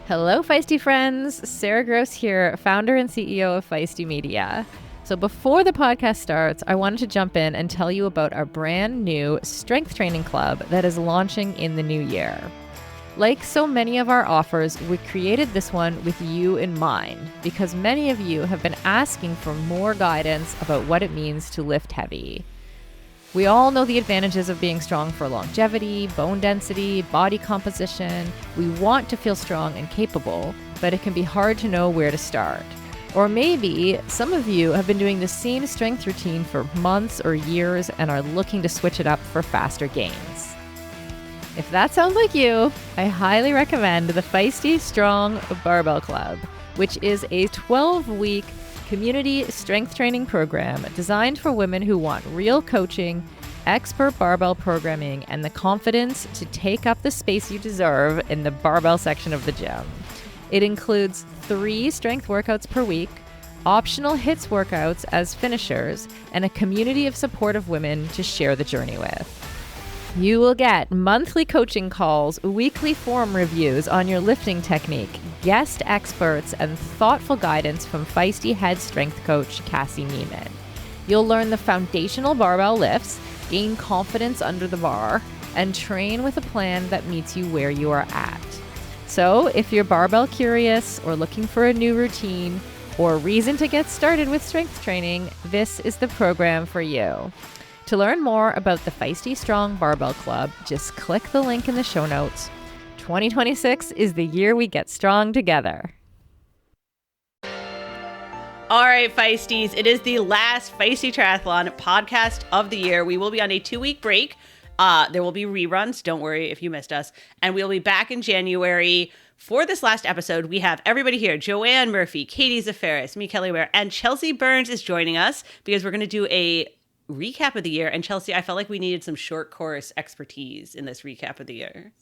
Hello, Feisty friends. Sarah Gross here, founder and CEO of Feisty Media. So before the podcast starts, I wanted to jump in and tell you about our brand new strength training club that is launching in the new year. Like so many of our offers, we created this one with you in mind because many of you have been asking for more guidance about what it means to lift heavy. We all know the advantages of being strong for longevity, bone density, body composition. We want to feel strong and capable, but it can be hard to know where to start. Or maybe some of you have been doing the same strength routine for months or years and are looking to switch it up for faster gains. If that sounds like you, I highly recommend the Feisty Strong Barbell Club, which is a 12-week community strength training program designed for women who want real coaching, expert barbell programming, and the confidence to take up the space you deserve in the barbell section of the gym. It includes 3 strength workouts per week, optional HIIT workouts as finishers, and a community of supportive women to share the journey with. You will get monthly coaching calls, weekly form reviews on your lifting technique, guest experts, and thoughtful guidance from Feisty head strength coach Cassie Neiman. You'll learn the foundational barbell lifts, gain confidence under the bar, and train with a plan that meets you where you are at. So if you're barbell curious or looking for a new routine or a reason to get started with strength training, this is the program for you. To learn more about the Feisty Strong Barbell Club, just click the link in the show notes. 2026 is the year we get strong together. All right, Feisties, it is the last Feisty Triathlon podcast of the year. We will be on a 2-week break. There will be reruns. Don't worry if you missed us. And we'll be back in January. For this last episode, we have everybody here. Joanne Murphy, Katie Zafaris, me, Kelly Ware, and Chelsea Burns is joining us because we're going to do a recap of the year. And Chelsea, I felt like we needed some short course expertise in this recap of the year.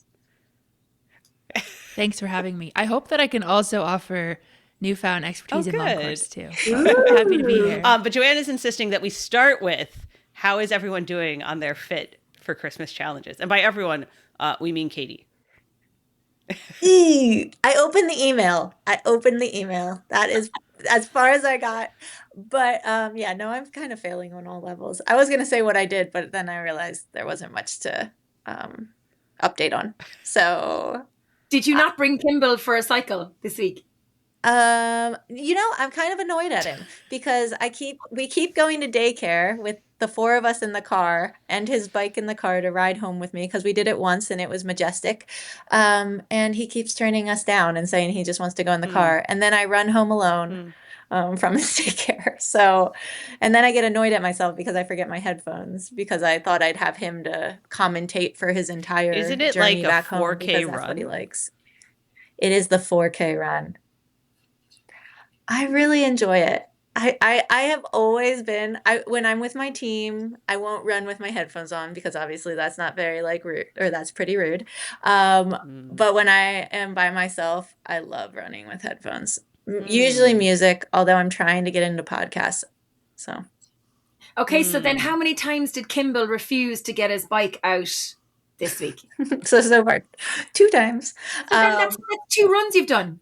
Thanks for having me. I hope that I can also offer newfound expertise in long course too. Happy to be here. But Joanne is insisting that we start with how is everyone doing on their fit for Christmas challenges? And by everyone, we mean Katie. I opened the email. That is as far as I got. But I'm kind of failing on all levels. I was going to say what I did, but then I realized there wasn't much to update on. So, did you not bring Kimball for a cycle this week? I'm kind of annoyed at him because we keep going to daycare with the 4 of us in the car and his bike in the car to ride home with me because we did it once and it was majestic. And he keeps turning us down and saying he just wants to go in the car. And then I run home alone from his daycare. So, and then I get annoyed at myself because I forget my headphones because I thought I'd have him to commentate for his entire Isn't it journey like back a 4K home because run? that's what he likes. It is the 4K run. I really enjoy it. I have always been, when I'm with my team, I won't run with my headphones on because obviously that's not very rude, or that's pretty rude. But when I am by myself, I love running with headphones. Usually music, although I'm trying to get into podcasts. So. Okay, so then how many times did Kimball refuse to get his bike out this week? so far, 2 times. So then that's 2 runs you've done.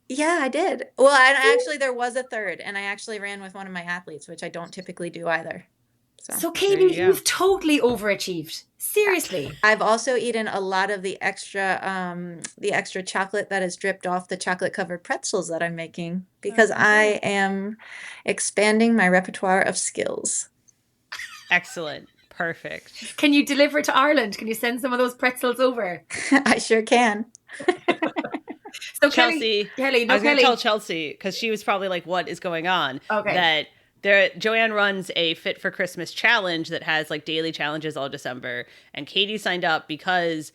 Yeah, I did. Well, actually, there was a 3rd, and I actually ran with one of my athletes, which I don't typically do either. So Katie, you've totally overachieved. Seriously. I've also eaten a lot of the extra chocolate that is dripped off the chocolate-covered pretzels that I'm making because I am expanding my repertoire of skills. Excellent. Perfect. Can you deliver to Ireland? Can you send some of those pretzels over? I sure can. So Chelsea, I was going to tell Chelsea because she was probably like, "What is going on?" Okay. That Joanne runs a Fit for Christmas challenge that has like daily challenges all December, and Katie signed up because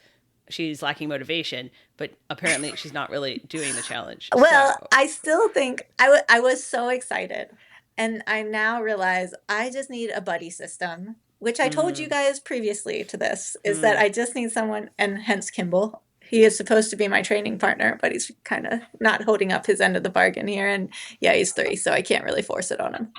she's lacking motivation, but apparently she's not really doing the challenge. Well, so. I still think I was so excited, and I now realize I just need a buddy system, which I told you guys previously to this, is that I just need someone, and hence Kimball. He is supposed to be my training partner, but he's kind of not holding up his end of the bargain here. And yeah, he's 3, so I can't really force it on him.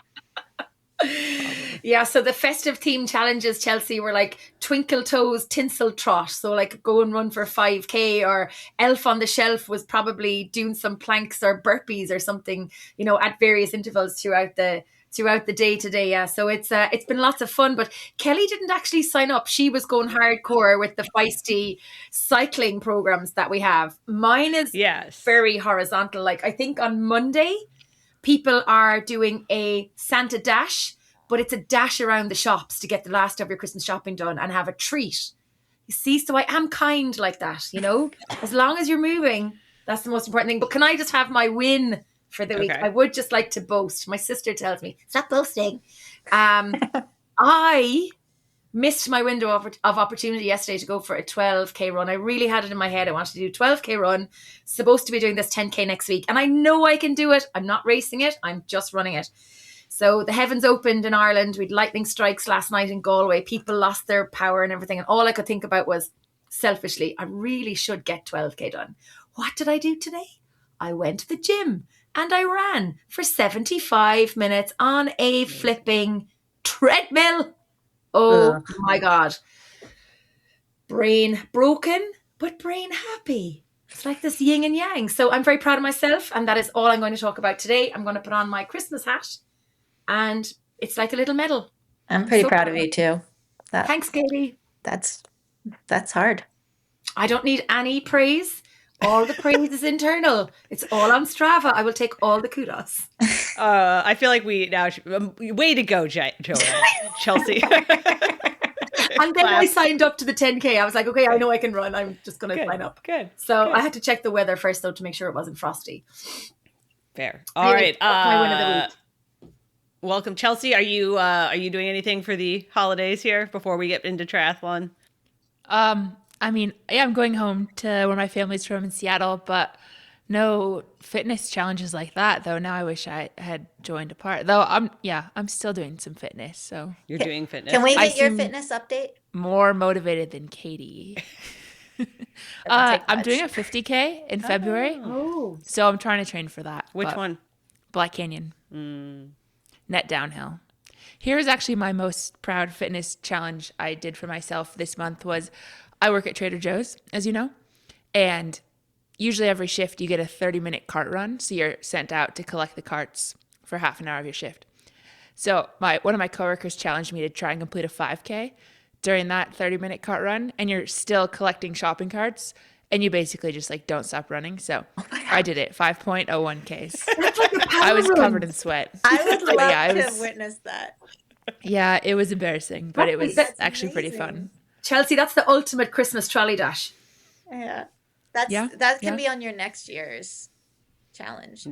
Yeah, so the festive theme challenges, Chelsea, were like Twinkle Toes Tinsel Trot. So like go and run for 5K, or Elf on the Shelf was probably doing some planks or burpees or something, at various intervals throughout the day today. Yeah, so it's been lots of fun. But Kelly didn't actually sign up. She was going hardcore with the Feisty cycling programs that we have. Mine is very horizontal. Like I think on Monday people are doing a Santa dash, but it's a dash around the shops to get the last of your Christmas shopping done and have a treat. You see, so I am kind like that, as long as you're moving, that's the most important thing. But can I just have my win for the week? I would just like to boast. My sister tells me, stop boasting. I missed my window of opportunity yesterday to go for a 12K run. I really had it in my head. I wanted to do 12K run, supposed to be doing this 10K next week. And I know I can do it. I'm not racing it. I'm just running it. So the heavens opened in Ireland. We had lightning strikes last night in Galway. People lost their power and everything. And all I could think about was, selfishly, I really should get 12K done. What did I do today? I went to the gym and I ran for 75 minutes on a flipping treadmill. Oh my God. Brain broken, but brain happy. It's like this yin and yang. So I'm very proud of myself, and that is all I'm going to talk about today. I'm going to put on my Christmas hat, and it's like a little medal. I'm pretty proud of you too. Thanks, Katie. That's hard. I don't need any praise. All the praise is internal. It's all on Strava. I will take all the kudos. I feel like we now way to go, Joanne. Chelsea. And then I signed up to the 10K. I was like, okay, I know I can run. I'm just going to sign up. Good. So I had to check the weather first, though, to make sure it wasn't frosty. Fair. All right. My win of the week. Welcome, Chelsea. Are you doing anything for the holidays here before we get into triathlon? I mean, yeah, I'm going home to where my family's from in Seattle, but no fitness challenges like that, though. Now I wish I had joined a part. Though I'm still doing some fitness. So you're doing fitness. Can we get your fitness update? More motivated than Katie. I'm doing a 50K in February. Oh. So I'm trying to train for that. Which one? Black Canyon. Net downhill. Here's actually my most proud fitness challenge I did for myself this month was I work at Trader Joe's, as you know, and usually every shift you get a 30-minute cart run. So you're sent out to collect the carts for half an hour of your shift. So one of my coworkers challenged me to try and complete a 5K during that 30-minute cart run, and you're still collecting shopping carts, and you basically just like don't stop running. So I did it, 5.01 Ks. I was covered in sweat. I would love to have witnessed that. Yeah, it was embarrassing, but it was actually pretty fun. Chelsea, that's the ultimate Christmas trolley dash. Yeah. That can be on your next year's challenge. You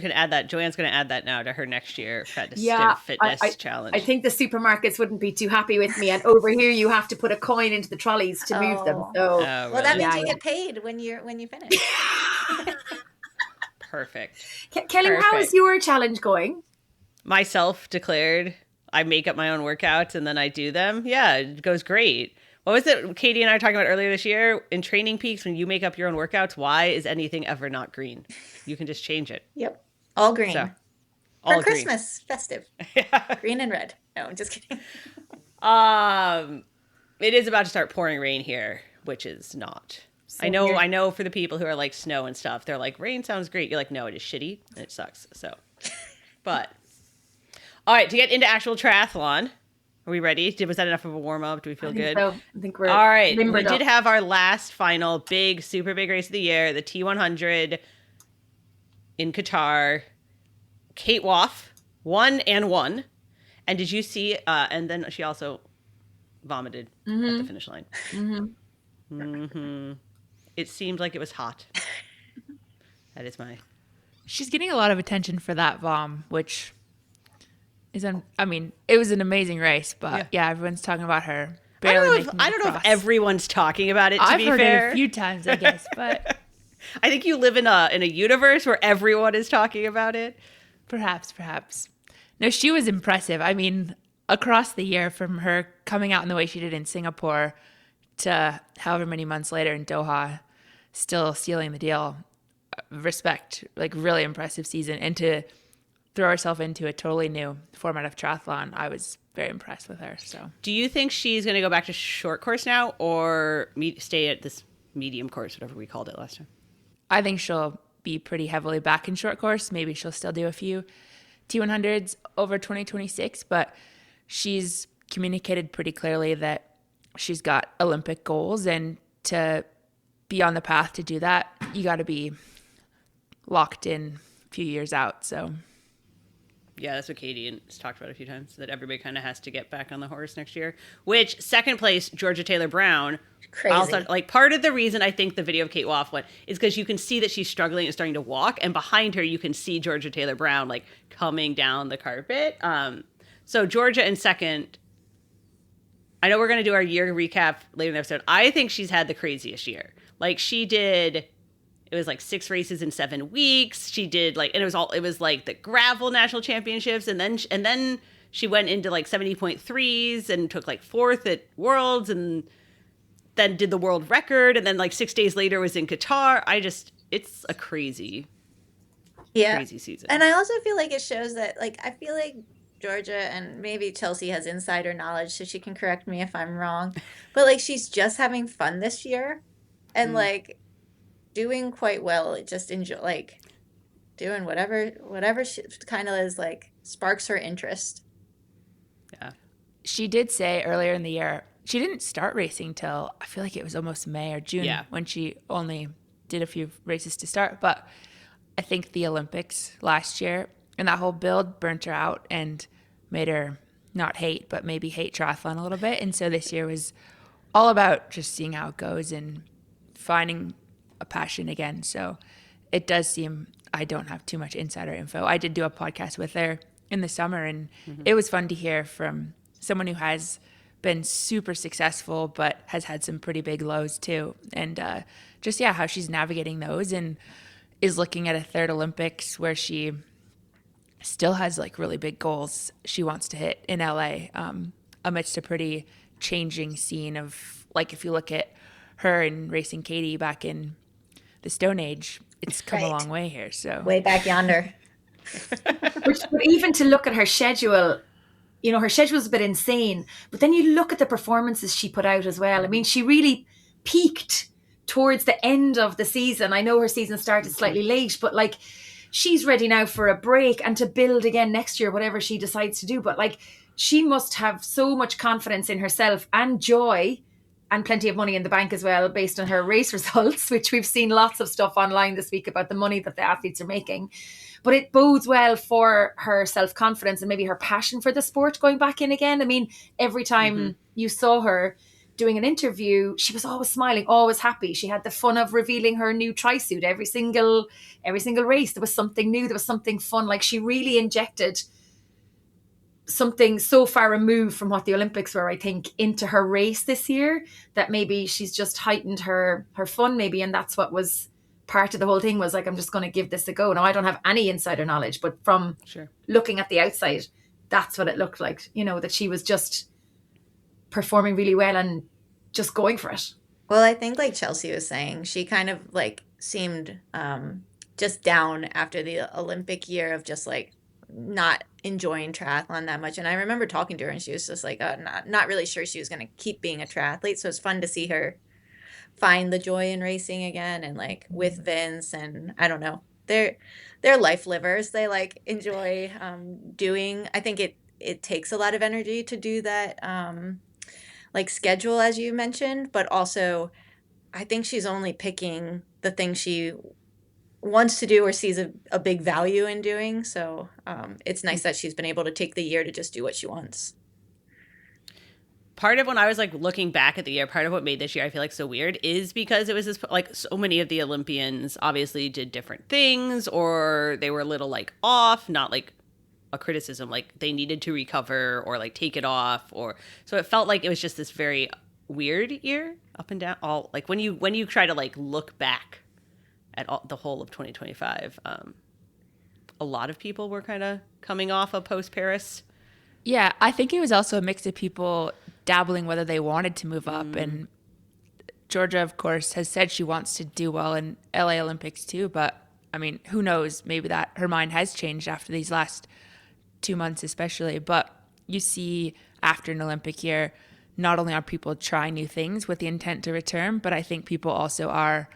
can add that. Joanne's going to add that now to her next year fitness challenge. I think the supermarkets wouldn't be too happy with me. And over here, you have to put a coin into the trolleys to move them. So, well, that means you get paid when you finish. Perfect. Kelly, how is your challenge going? My self-declared. I make up my own workouts and then I do them. Yeah, it goes great. What was it Katie and I were talking about earlier this year? In Training Peaks, when you make up your own workouts, why is anything ever not green? You can just change it. Yep. All green. So, for Christmas, festive. Green and red. No, I'm just kidding. It is about to start pouring rain here, which is not. I know for the people who are like snow and stuff, they're like, rain sounds great. You're like, no, it is shitty and it sucks. So, but... All right, to get into actual triathlon, are we ready? Was that enough of a warm-up? Do we feel good? So. I think we're all right. We did have our last final super big race of the year, the T100 in Qatar. Kate Waugh won. And did you see, and then she also vomited at the finish line. It seemed like it was hot. That is my... She's getting a lot of attention for that vom, which... it was an amazing race, but yeah everyone's talking about her. I don't know if everyone's talking about it. I've heard it a few times, I guess, but I think you live in a universe where everyone is talking about it. Perhaps. No, she was impressive. I mean, across the year, from her coming out in the way she did in Singapore to however many months later in Doha, still sealing the deal. Respect, like really impressive season, and to throw herself into a totally new format of triathlon, I was very impressed with her. So, do you think she's going to go back to short course now, or stay at this medium course, whatever we called it last time? I think she'll be pretty heavily back in short course. Maybe she'll still do a few T100s over 2026, but she's communicated pretty clearly that she's got Olympic goals, and to be on the path to do that, you got to be locked in a few years out. So yeah, that's what Katie has talked about a few times, that everybody kind of has to get back on the horse next year. Which, second place, Georgia Taylor Brown. Crazy. Also, like, part of the reason I think the video of Kate Waugh went is because you can see that she's struggling and starting to walk, and behind her you can see Georgia Taylor Brown like coming down the carpet. So Georgia in second. I know we're going to do our year recap later in the episode. I think she's had the craziest year. Like, she did, it was like 6 races in 7 weeks. She did like, and it was like the gravel national championships. And then she went into like 70.3s and took like 4th at Worlds, and then did the world record. And then like 6 days later was in Qatar. It's a crazy season. And I also feel like it shows that, like, I feel like Georgia, and maybe Chelsea has insider knowledge, so she can correct me if I'm wrong, but like, she's just having fun this year, and like doing quite well. Just enjoy, like, doing whatever she kind of is, like, sparks her interest. Yeah. She did say earlier in the year, she didn't start racing till, I feel like it was almost May or June, when she only did a few races to start. But I think the Olympics last year and that whole build burnt her out and made her not hate, but maybe hate triathlon a little bit. And so this year was all about just seeing how it goes and finding a passion again. So it does seem, I don't have too much insider info. I did do a podcast with her in the summer, and it was fun to hear from someone who has been super successful but has had some pretty big lows too. And just, how she's navigating those and is looking at a third Olympics where she still has like really big goals she wants to hit in LA, amidst a pretty changing scene of, like, if you look at her and racing Katie back in the Stone Age, it's come a long way here. So way back yonder. But even to look at her schedule, her schedule's a bit insane, but then you look at the performances she put out as well. I mean, she really peaked towards the end of the season. I know her season started slightly late, but like, she's ready now for a break and to build again next year, whatever she decides to do. But like, she must have so much confidence in herself and joy, and plenty of money in the bank as well, based on her race results, which we've seen lots of stuff online this week about the money that the athletes are making. But it bodes well for her self-confidence and maybe her passion for the sport going back in again. I mean, every time you saw her doing an interview, she was always smiling, always happy. She had the fun of revealing her new tri-suit every single race. There was something new, there was something fun. Like, she really injected something so far removed from what the Olympics were, I think, into her race this year, that maybe she's just heightened her fun maybe. And that's what was part of the whole thing, was like, I'm just going to give this a go. Now, I don't have any insider knowledge, but from looking at the outside, that's what it looked like, that she was just performing really well and just going for it. Well, I think, like Chelsea was saying, she kind of like seemed just down after the Olympic year of just like not enjoying triathlon that much. And I remember talking to her, and she was just like not really sure she was going to keep being a triathlete. So it's fun to see her find the joy in racing again, and like with Vince, and I don't know, they're life livers. They like enjoy doing. I think it takes a lot of energy to do that like schedule, as you mentioned, but also I think she's only picking the thing she wants to do or sees a big value in doing. So it's nice that she's been able to take the year to just do what she wants. Part of when I was like looking back at the year, part of what made this year I feel like so weird is because it was this, like, so many of the Olympians obviously did different things, or they were a little like off, not like a criticism, like they needed to recover or like take it off, or so it felt like it was just this very weird year, up and down, all like when you try to like look back at the whole of 2025, a lot of people were kind of coming off of post Paris. Yeah, I think it was also a mix of people dabbling whether they wanted to move up, and Georgia, of course, has said she wants to do well in LA Olympics too, but I mean, who knows? Maybe that her mind has changed after these last 2 months, especially. But you see, after an Olympic year, not only are people trying new things with the intent to return, but I think people also are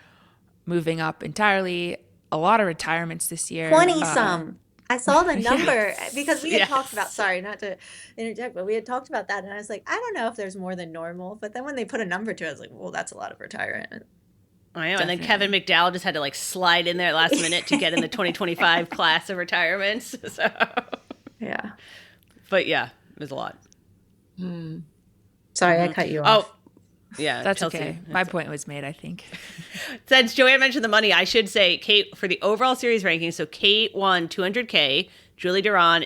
moving up entirely. A lot of retirements this year. 20 some. I saw the number because we had Yes. talked about, sorry, not to interject, but we had talked about that. And I was like, I don't know if there's more than normal. But then when they put a number to it, I was like, well, that's a lot of retirement. I know. And then Definitely. Kevin McDowell just had to like slide in there last minute to get in the 2025 class of retirements. So, Yeah. but yeah, it was a lot. Sorry, I cut you off. Oh, yeah. That's Chelsea. okay. My point was made, I think. Since Joanne mentioned the money, I should say Kate for the overall series ranking. So Kate won 200K. Julie Duran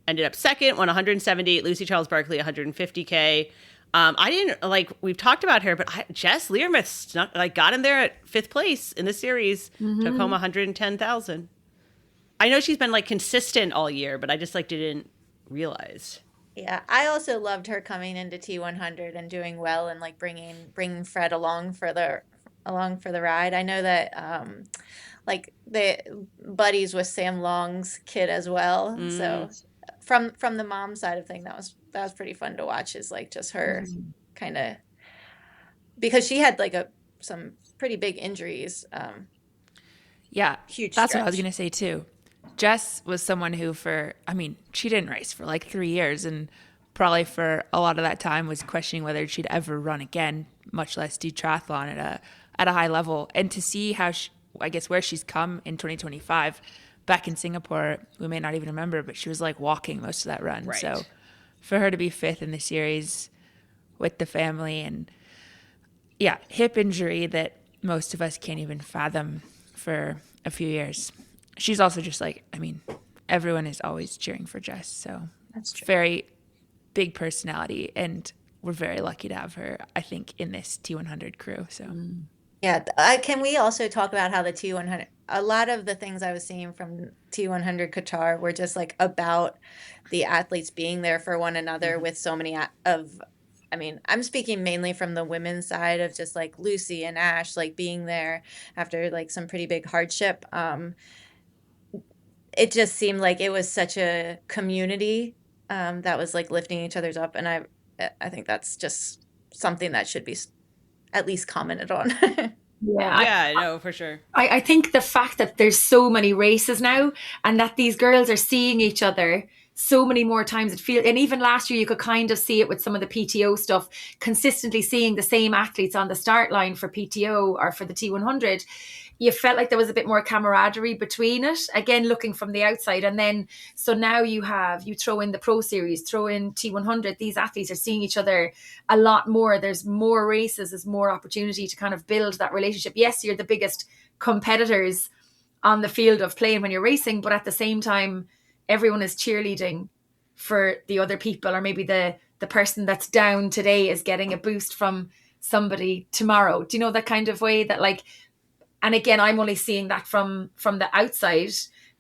ended up second, won 170. Lucy Charles Barkley 150K. I didn't like. We've talked about her, but Jess Learmouth got in there at 5th place in the series. Took home 110,000. I know she's been like consistent all year, but I just like didn't realize. Yeah, I also loved her coming into T100 and doing well and like bringing Fred along for the ride. I know that like the buddies with Sam Long's kid as well. So from the mom side of thing, that was pretty fun to watch. Is like just her kind of, because she had like some pretty big injuries. Yeah, Huge that's what I was stretch. going to say too. Jess was someone who she didn't race for like 3 years, and probably for a lot of that time was questioning whether she'd ever run again, much less do triathlon at a high level. And to see how where she's come in 2025, back in Singapore, we may not even remember, but she was like walking most of that run. Right. So for her to be 5th in the series with the family, and hip injury that most of us can't even fathom for a few years. She's also just like, everyone is always cheering for Jess. So That's true. very big personality, and we're very lucky to have her, I think, in this T100 crew. So Yeah, can we also talk about how the T100, a lot of the things I was seeing from T100 Qatar were just like about the athletes being there for one another with so many I'm speaking mainly from the women's side of just like Lucy and Ash, like being there after like some pretty big hardship. It just seemed like it was such a community that was like lifting each other's up. And I think that's just something that should be at least commented on. Yeah, No, for sure. I think the fact that there's so many races now and that these girls are seeing each other so many more times, and even last year you could kind of see it with some of the PTO stuff, consistently seeing the same athletes on the start line for PTO or for the T100. You felt like there was a bit more camaraderie between it, again, looking from the outside. And then, so now you throw in the Pro Series, throw in T100, these athletes are seeing each other a lot more. There's more races, there's more opportunity to kind of build that relationship. Yes, you're the biggest competitors on the field of play when you're racing, but at the same time, everyone is cheerleading for the other people, or maybe the person that's down today is getting a boost from somebody tomorrow. Do you know, that kind of way that like, and again, I'm only seeing that from the outside,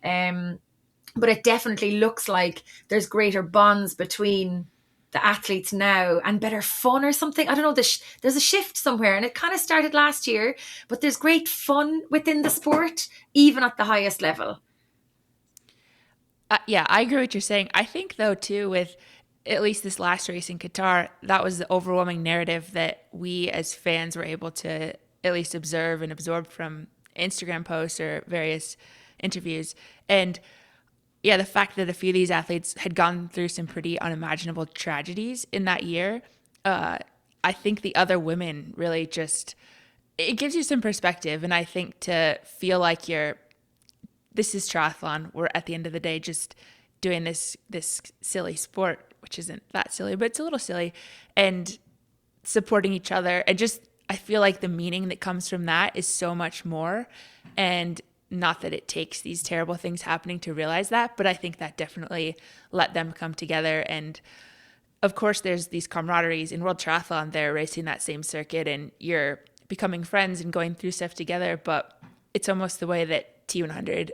but it definitely looks like there's greater bonds between the athletes now and better fun or something. I don't know, there's a shift somewhere, and it kind of started last year, but there's great fun within the sport, even at the highest level. I agree with what you're saying. I think, though, too, with at least this last race in Qatar, that was the overwhelming narrative that we as fans were able to at least observe and absorb from Instagram posts or various interviews. And the fact that a few of these athletes had gone through some pretty unimaginable tragedies in that year, I think the other women really just, it gives you some perspective. And I think to feel like this is triathlon, we're at the end of the day just doing this silly sport, which isn't that silly, but it's a little silly, and supporting each other. And just, I feel like the meaning that comes from that is so much more. And not that it takes these terrible things happening to realize that, but I think that definitely let them come together. And of course, there's these camaraderies in World Triathlon. They're racing that same circuit and you're becoming friends and going through stuff together. But it's almost the way that T100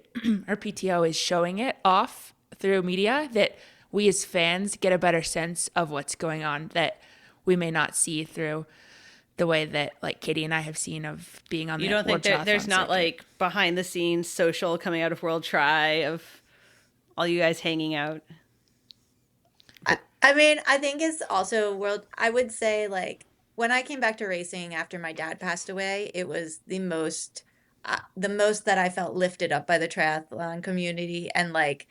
or PTO is showing it off through media, that we as fans get a better sense of what's going on that we may not see through the way that like Katie and I have seen of being on the You don't think World there's Triathlon not circuit. like behind the scenes social coming out of World Tri of all you guys hanging out? I mean, I think it's also I would say like when I came back to racing after my dad passed away, it was the most that I felt lifted up by the triathlon community and like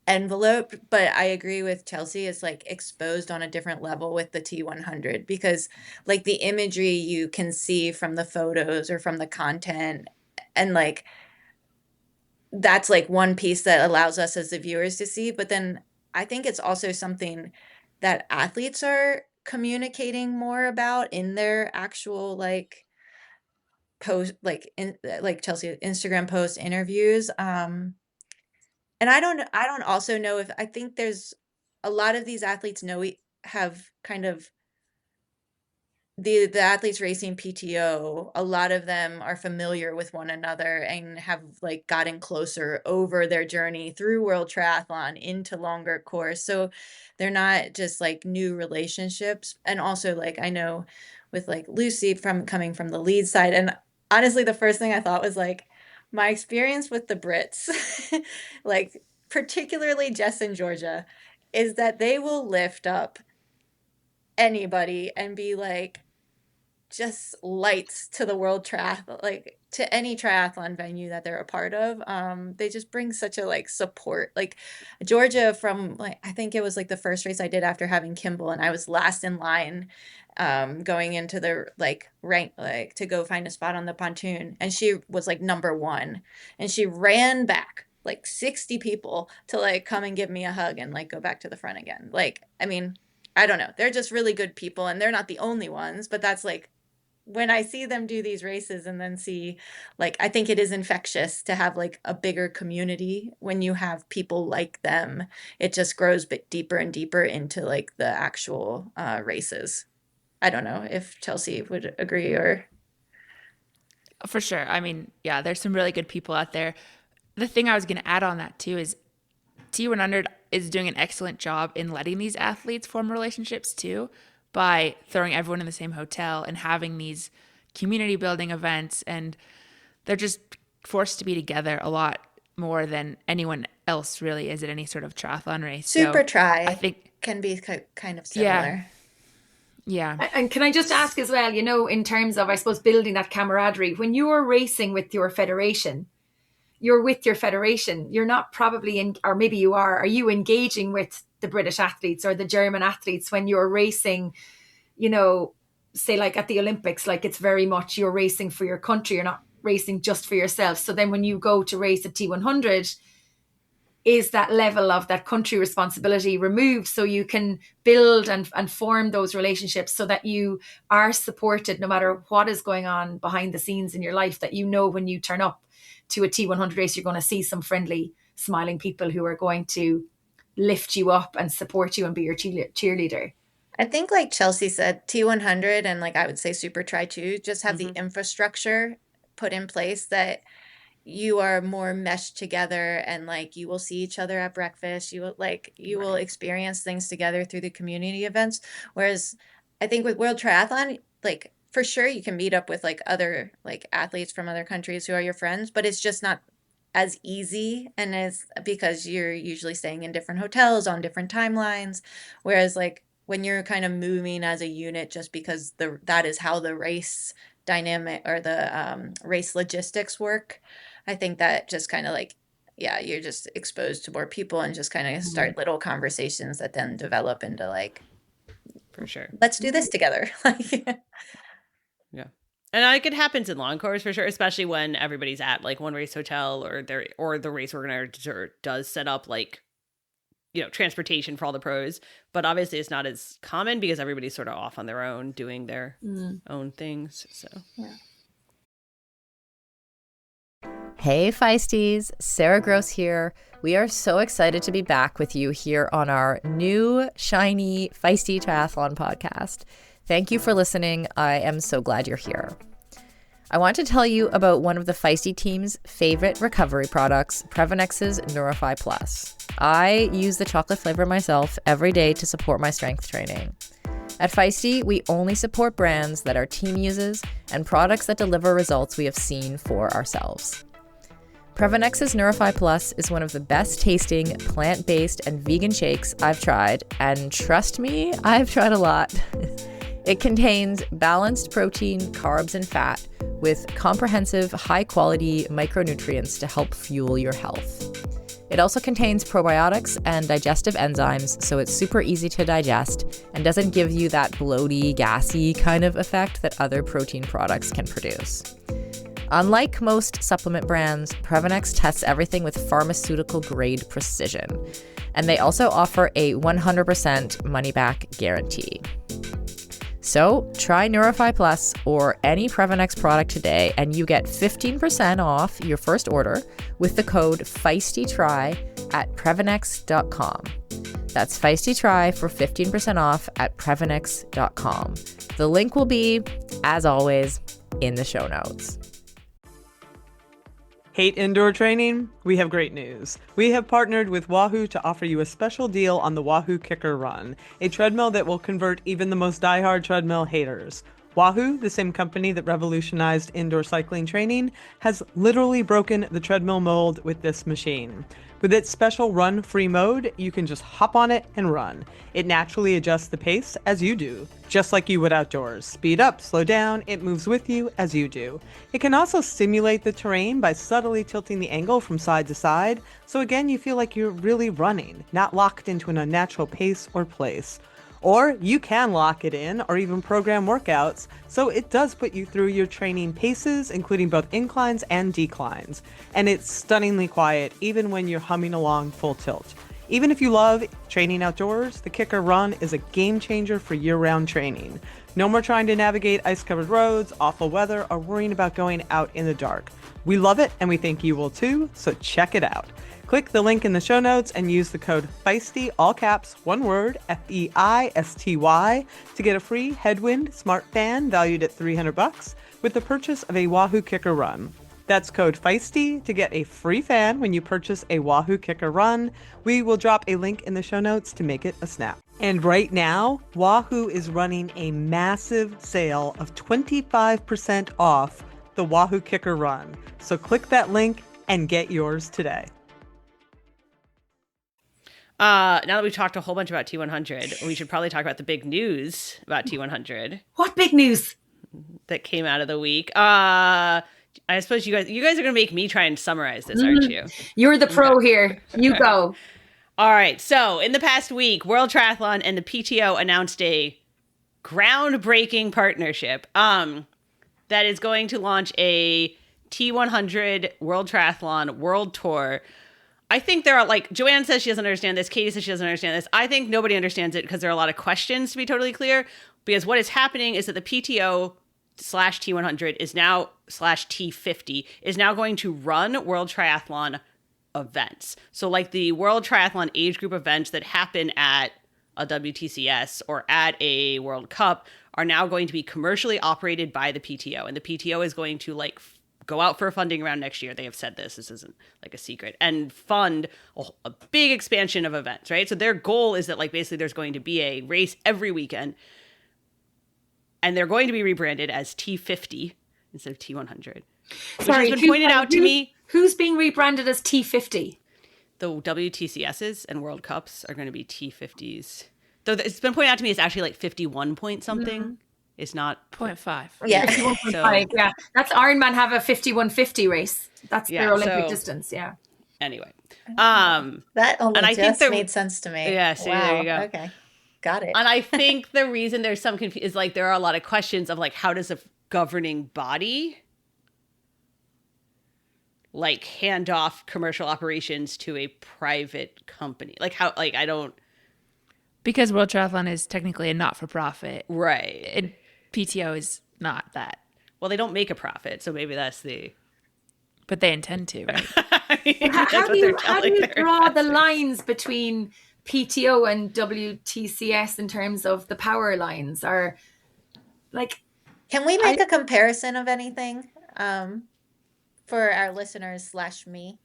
enveloped. But I agree with Chelsea, it's like exposed on a different level with the T100 because like the imagery you can see from the photos or from the content and like that's like one piece that allows us as the viewers to see. But then I think it's also something that athletes are communicating more about in their actual like post, like in like Chelsea Instagram post interviews. And I don't also know if I think there's a lot of these athletes know we have kind of the athletes racing PTO, a lot of them are familiar with one another and have like gotten closer over their journey through World Triathlon into longer course. So they're not just like new relationships. And also like I know with like Lucy from coming from the lead side. And honestly, the first thing I thought was like my experience with the Brits, like particularly Jess and Georgia, is that they will lift up anybody and be like just lights to the world triathlon, like to any triathlon venue that they're a part of. They just bring such a like support. Like Georgia from like I think it was like the first race I did after having Kimball, and I was last in line going into the like rank like to go find a spot on the pontoon, and she was like number 1, and she ran back like 60 people to like come and give me a hug and like go back to the front again. Like I mean, I don't know, they're just really good people, and they're not the only ones, but that's like when I see them do these races and then see like I think it is infectious to have like a bigger community when you have people like them. It just grows a bit deeper and deeper into like the actual races. I don't know if Chelsea would agree or For sure. I mean, yeah, there's some really good people out there. The thing I was going to add on that too is T100 is doing an excellent job in letting these athletes form relationships too by throwing everyone in the same hotel and having these community building events, and they're just forced to be together a lot more than anyone else really is at any sort of triathlon race. Super Tri I think can be kind of similar. Yeah. And can I just ask as well, you know, in terms of, I suppose, building that camaraderie, when you are racing with your federation, you're with your federation. You're not probably in, or maybe you are you engaging with the British athletes or the German athletes when you're racing, you know, say like at the Olympics, like it's very much you're racing for your country. You're not racing just for yourself. So then when you go to race at T100, is that level of that country responsibility removed so you can build and form those relationships so that you are supported no matter what is going on behind the scenes in your life, that you know when you turn up to a T100 race, you're going to see some friendly, smiling people who are going to lift you up and support you and be your cheerleader. I think like Chelsea said, T100 and like I would say Super Tri too, just have the infrastructure put in place that you are more meshed together and like you will see each other at breakfast. You will experience things together through the community events. Whereas I think with World Triathlon, like for sure you can meet up with like other like athletes from other countries who are your friends, but it's just not as easy, and as because you're usually staying in different hotels on different timelines. Whereas like when you're kind of moving as a unit just because that is how the race dynamic or the race logistics work, I think that just kind of like, yeah, you're just exposed to more people and just kind of start little conversations that then develop into like, For sure. let's do this together. Yeah. And like it happens in long course for sure, especially when everybody's at like one race hotel or the race organizer does set up like, you know, transportation for all the pros. But obviously it's not as common because everybody's sort of off on their own doing their own things. So Yeah. Hey Feisties, Sarah Gross here. We are so excited to be back with you here on our new, shiny, Feisty Triathlon podcast. Thank you for listening. I am so glad you're here. I want to tell you about one of the Feisty team's favorite recovery products, Prevenex's Neurify Plus. I use the chocolate flavor myself every day to support my strength training. At Feisty, we only support brands that our team uses and products that deliver results we have seen for ourselves. Previnex's Neurify Plus is one of the best tasting plant-based and vegan shakes I've tried, and trust me, I've tried a lot. It contains balanced protein, carbs, and fat with comprehensive, high-quality micronutrients to help fuel your health. It also contains probiotics and digestive enzymes, so it's super easy to digest and doesn't give you that bloaty, gassy kind of effect that other protein products can produce. Unlike most supplement brands, Previnex tests everything with pharmaceutical-grade precision, and they also offer a 100% money-back guarantee. So try Neurify Plus or any Previnex product today, and you get 15% off your first order with the code FEISTYTRY at Previnex.com. That's FEISTYTRY for 15% off at Previnex.com. The link will be, as always, in the show notes. Hate indoor training? We have great news. We have partnered with Waugh to offer you a special deal on the Waugh Kicker Run, a treadmill that will convert even the most diehard treadmill haters. Waugh, the same company that revolutionized indoor cycling training, has literally broken the treadmill mold with this machine. With its special run-free mode, you can just hop on it and run. It naturally adjusts the pace as you do, just like you would outdoors. Speed up, slow down, it moves with you as you do. It can also simulate the terrain by subtly tilting the angle from side to side, so again you feel like you're really running, not locked into an unnatural pace or place. Or you can lock it in or even program workouts, so it does put you through your training paces, including both inclines and declines. And it's stunningly quiet, even when you're humming along full tilt. Even if you love training outdoors, the Kicker Run is a game changer for year-round training. No more trying to navigate ice-covered roads, awful weather, or worrying about going out in the dark. We love it, and we think you will too, so check it out. Click the link in the show notes and use the code FEISTY, all caps, one word, FEISTY, to get a free Headwind Smart Fan valued at $300 with the purchase of a Waugh Kicker Run. That's code FEISTY to get a free fan when you purchase a Waugh Kicker Run. We will drop a link in the show notes to make it a snap. And right now, Waugh is running a massive sale of 25% off the Waugh Kicker Run. So click that link and get yours today. Now that we've talked a whole bunch about T100, we should probably talk about the big news about T100 What big news? that came out of the week. I suppose you guys are going to make me try and summarize this, aren't you? You're the pro here. You go. All right. So in the past week, World Triathlon and the PTO announced a groundbreaking partnership that is going to launch a T100 World Triathlon World Tour. I think there are, like, Joanne says she doesn't understand this. Katie says she doesn't understand this. I think nobody understands it because there are a lot of questions, to be totally clear. Because what is happening is that the PTO slash T100 is now slash T50 is now going to run World Triathlon events. So like the World Triathlon age group events that happen at a WTCS or at a World Cup are now going to be commercially operated by the PTO. And the PTO is going to go out for a funding round next year. They have said this isn't like a secret, and fund a big expansion of events, right? So their goal is that basically there's going to be a race every weekend, and they're going to be rebranded as T50 instead of T100. Which has been pointed out to me. Who's being rebranded as T50? The WTCSs and World Cups are going to be T50s. Though it's been pointed out to me it's actually 51 point something. Mm-hmm. It's not 0.5. Yeah. 51.5, yeah. That's Ironman have a 51.50 race. That's their Olympic distance, yeah. Anyway. That only and I just think made sense to me. Yeah, see, wow. there you go. Okay. Got it. And I think the reason there's some confusion is there are a lot of questions of how does a governing body hand off commercial operations to a private company? I don't. Because World Triathlon is technically a not-for-profit. Right. And PTO is not that. Well, they don't make a profit, so maybe that's the... But they intend to, right? How do you draw the lines between PTO and WTCS in terms of the power lines? Or, Can we make a comparison of anything for our listeners / me?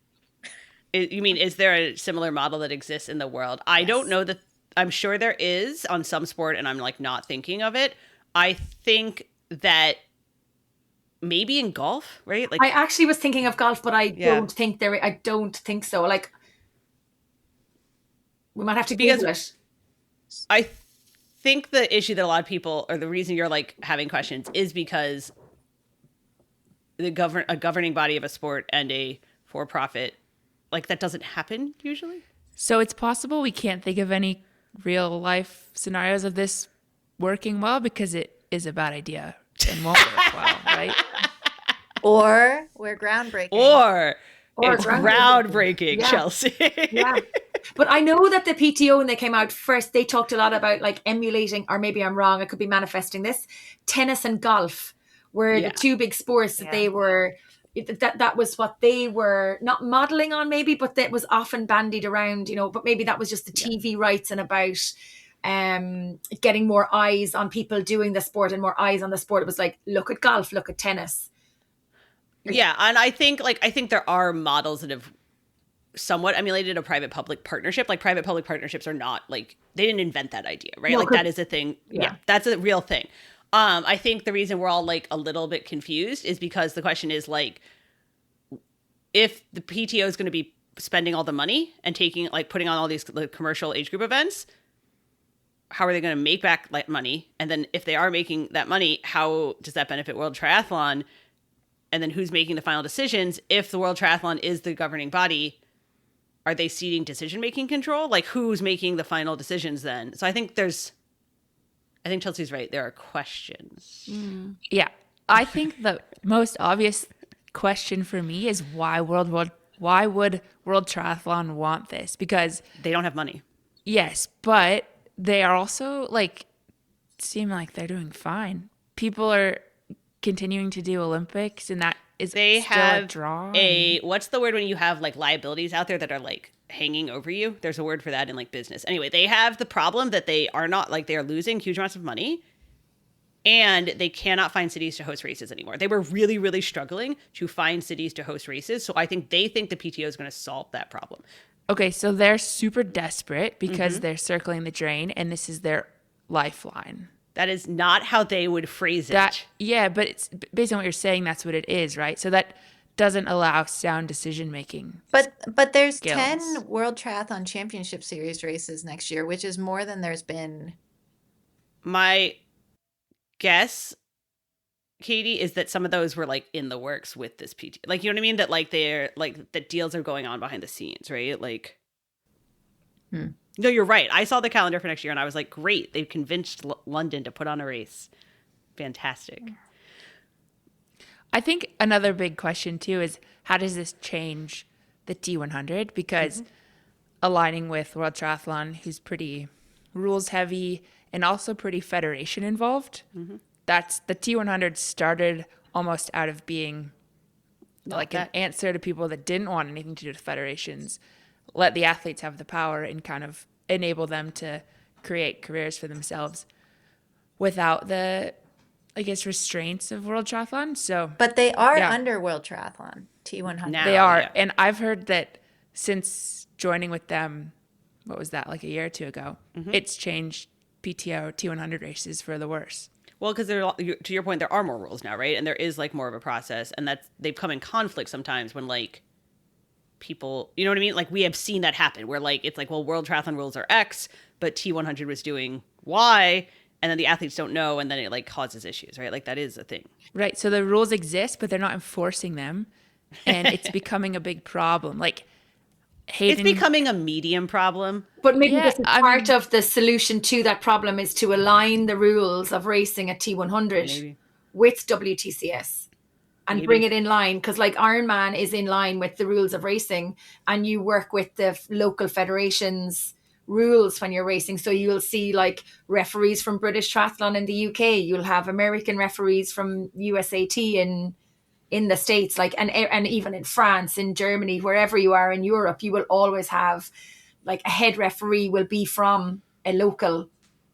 You mean, is there a similar model that exists in the world? I don't know that... I'm sure there is on some sport, and I'm like not thinking of it. I think that maybe in golf, right? Like I actually was thinking of golf, but I Yeah. don't think so. Like, we might have to Because- Google it. I think the issue that a lot of people, or the reason you're like having questions, is because a governing body of a sport and a for-profit, like that doesn't happen usually. So it's possible we can't think of any real life scenarios of this working well because it is a bad idea and won't work well, right? Or we're groundbreaking. Or it's groundbreaking. groundbreaking, Yeah. Chelsea. Yeah. But I know that the PTO, when they came out first, they talked a lot about like emulating, or maybe I'm wrong, I could be manifesting this, tennis and golf were Yeah. the two big sports that they were, that was what they were not modeling on maybe, but that was often bandied around, but maybe that was just the TV rights and about getting more eyes on people doing the sport and more eyes on the sport. It was like, look at golf, look at tennis. Yeah, and I think there are models that have somewhat emulated a private-public partnership. Like private-public partnerships are not like, they didn't invent that idea, right? No, like that is a thing. Yeah. That's a real thing. I think the reason we're all like a little bit confused is because the question is like, if the PTO is going to be spending all the money and putting on all these like commercial age group events, how are they going to make back like money? And then if they are making that money, how does that benefit World Triathlon? And then who's making the final decisions? If the World Triathlon is the governing body, are they ceding decision-making control? Like who's making the final decisions then? So I think Chelsea's right. There are questions. Yeah. I think the most obvious question for me is why would World Triathlon want this? Because They don't have money. yes, but they are also like seem like they're doing fine. People are continuing to do Olympics, and that is They still have a draw. what's the word when you have like liabilities out there that are like hanging over you? There's a word for that in like business. Anyway, they have the problem that they are not like, they are losing huge amounts of money and they cannot find cities to host races anymore. They were really, really struggling to find cities to host races. So I think they think the PTO is going to solve that problem. Okay, so they're super desperate because they're circling the drain, and this is their lifeline. That is not how they would phrase it. Yeah, but it's based on what you're saying, that's what it is, right? So that doesn't allow sound decision making. But there's skills. 10 World Triathlon Championship Series races next year, which is more than there's been. My guess, Katie, is that some of those were like in the works with this PT. Like, you know what I mean? That like they're like the deals are going on behind the scenes, right? Like, no, you're right. I saw the calendar for next year and I was like, great. They've convinced London to put on a race. Fantastic. I think another big question too is how does this change the T100? Because aligning with World Triathlon, who's pretty rules heavy and also pretty federation involved, that's the T100 started almost out of being like an answer to people that didn't want anything to do with federations, let the athletes have the power and kind of enable them to create careers for themselves without the, I guess, restraints of World Triathlon. So But they are Yeah. under World Triathlon, T100. Now. they are. yeah. And I've heard that since joining with them, what was that, like a year or two ago, it's changed PTO T100 races for the worse. Well, because to your point, there are more rules now, right? And there is like more of a process, and that's they've come in conflict sometimes when like people, you know what I mean? Like we have seen that happen where like it's like, well, World Triathlon rules are X, but T100 was doing Y, and then the athletes don't know, and then it like causes issues, right? Like that is a thing. Right. So the rules exist, but they're not enforcing them. And it's becoming a big problem. Like Hayden. It's becoming a medium problem. But maybe Yeah, this is I part mean- of the solution to that problem is to align the rules of racing at T100 Maybe. with WTCS and bring it in line. Because like Ironman is in line with the rules of racing, and you work with the local federations rules when you're racing. So you'll see like referees from British Triathlon in the UK. You'll have American referees from USAT in the States, like and even in France, in Germany, wherever you are in Europe, you will always have like a head referee will be from a local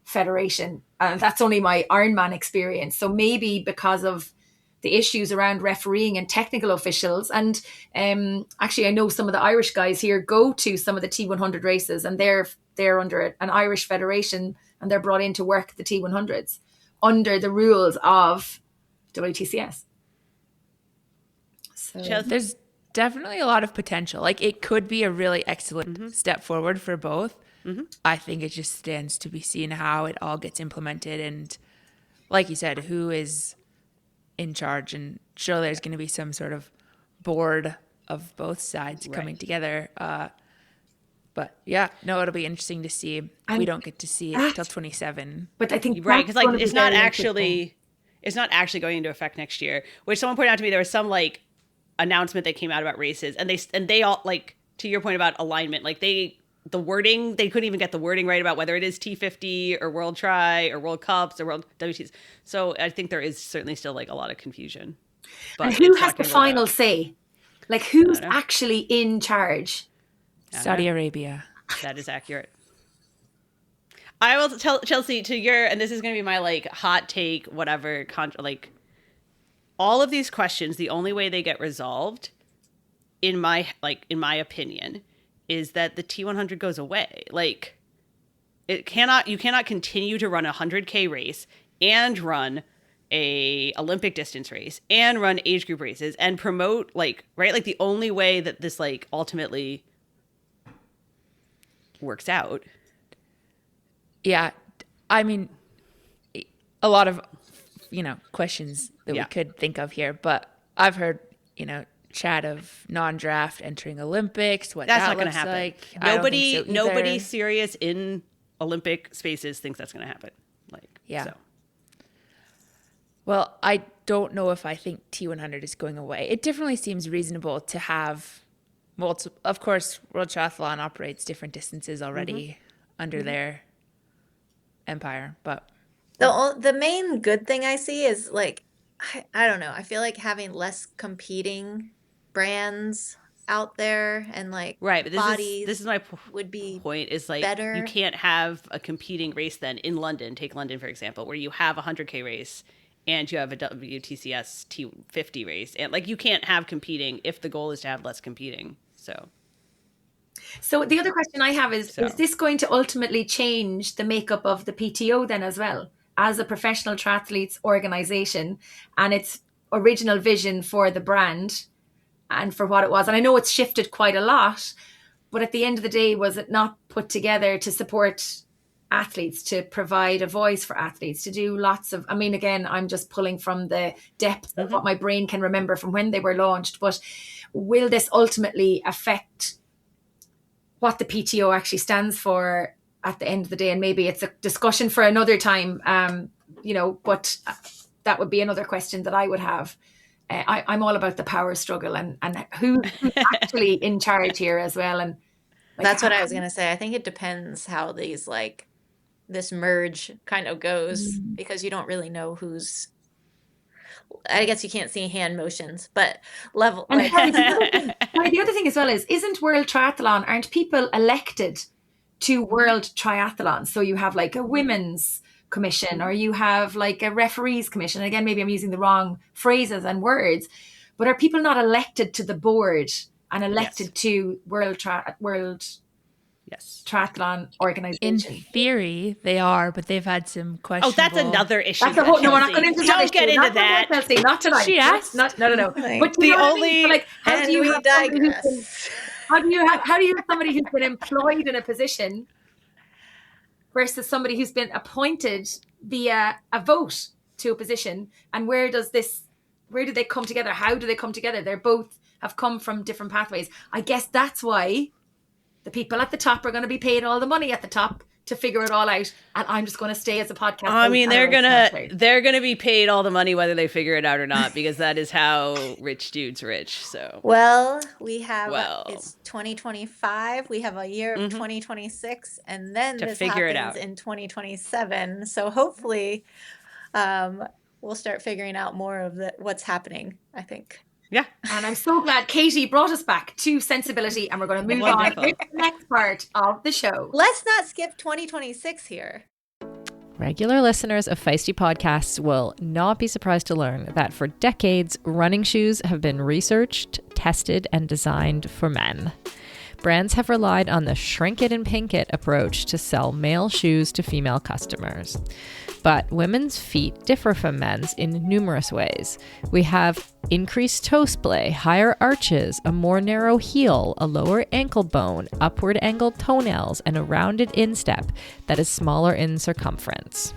federation. And that's only my Ironman experience. So maybe because of the issues around refereeing and technical officials. And actually, I know some of the Irish guys here go to some of the T100 races, and they're under an Irish federation, and they're brought in to work the T100s under the rules of WTCS. So there's definitely a lot of potential. Like, it could be a really excellent step forward for both. I think it just stands to be seen how it all gets implemented, and like you said, who is in charge. And sure, there's going to be some sort of board of both sides coming together. But yeah, no, it'll be interesting to see. And we don't get to see it till 27. But I think because like it's not actually going into effect next year. Which someone pointed out to me, there was some like announcement that came out about races, and they all, like, to your point about alignment, like they couldn't even get the wording right about whether it is T50 or World Tri or World Cups or World WTs. So I think there is certainly still like a lot of confusion. But and who has the final say? Like, who's actually in charge? Saudi Arabia. That is accurate. I will tell Chelsea, to your, and this is going to be my like hot take, whatever, like all of these questions, the only way they get resolved, in my opinion, is that the T100 goes away. Like, you cannot continue to run a 100K race and run a Olympic distance race and run age group races and promote, like, right? Like, the only way that this like ultimately works out. Yeah. I mean, a lot of, questions that we could think of here, but I've heard, chat of non-draft entering Olympics, what that's that not going to looks happen. like. Nobody serious in Olympic spaces thinks that's going to happen. Like, yeah. So. Well, I don't know if I think T100 is going away. It definitely seems reasonable to have of course, World Triathlon operates different distances already under their empire, but the main good thing I see is, like, I don't know. I feel like having less competing brands out there, and like right, but this is my would be point is like better. You can't have a competing race then in London. Take London for example, where you have a 100K race and you have a WTCS T50 race, and like you can't have competing if the goal is to have less competing. So the other question I have is this going to ultimately change the makeup of the PTO then as well, as a professional triathletes organization, and its original vision for the brand and for what it was? And I know it's shifted quite a lot, but at the end of the day, was it not put together to support athletes, to provide a voice for athletes, to do lots of, I mean, again, I'm just pulling from the depth of what my brain can remember from when they were launched, but will this ultimately affect what the PTO actually stands for at the end of the day? And maybe it's a discussion for another time, but that would be another question that I would have. I'm all about the power struggle and who's actually in charge here as well. And like, that's what I was going to say. I think it depends how these, like, this merge kind of goes, because you don't really know who's, I guess you can't see hand motions, but level. And the other thing as well is, isn't World Triathlon, aren't people elected to World Triathlon? So you have like a women's commission, or you have like a referees commission. Again, maybe I'm using the wrong phrases and words, but are people not elected to the board and elected to World Triathlon organization? In theory, they are, but they've had some questions. Oh, that's another issue. That's a whole, no, we're not going into that. Don't get into that. Chelsea, not tonight. She asked. No. But the only, like, how do you have digress? How do you have somebody who's been employed in a position versus somebody who's been appointed via a vote to a position? And where do they come together? How do they come together? They're both have come from different pathways. I guess that's why the people at the top are going to be paid all the money at the top to figure it all out, and I'm just going to stay as a podcast. I mean, they're gonna be paid all the money whether they figure it out or not, because that is how rich dudes rich. So it's 2025. We have a year of 2026, and then to this figure it happens out in 2027. So hopefully, we'll start figuring out more of what's happening, I think. Yeah. And I'm so glad Katie brought us back to sensibility, and we're going to move on to the next part of the show. Let's not skip 2026 here. Regular listeners of Feisty podcasts will not be surprised to learn that for decades, running shoes have been researched, tested, and designed for men. Brands have relied on the shrink it and pink it approach to sell male shoes to female customers. But women's feet differ from men's in numerous ways. We have increased toe splay, higher arches, a more narrow heel, a lower ankle bone, upward angled toenails, and a rounded instep that is smaller in circumference.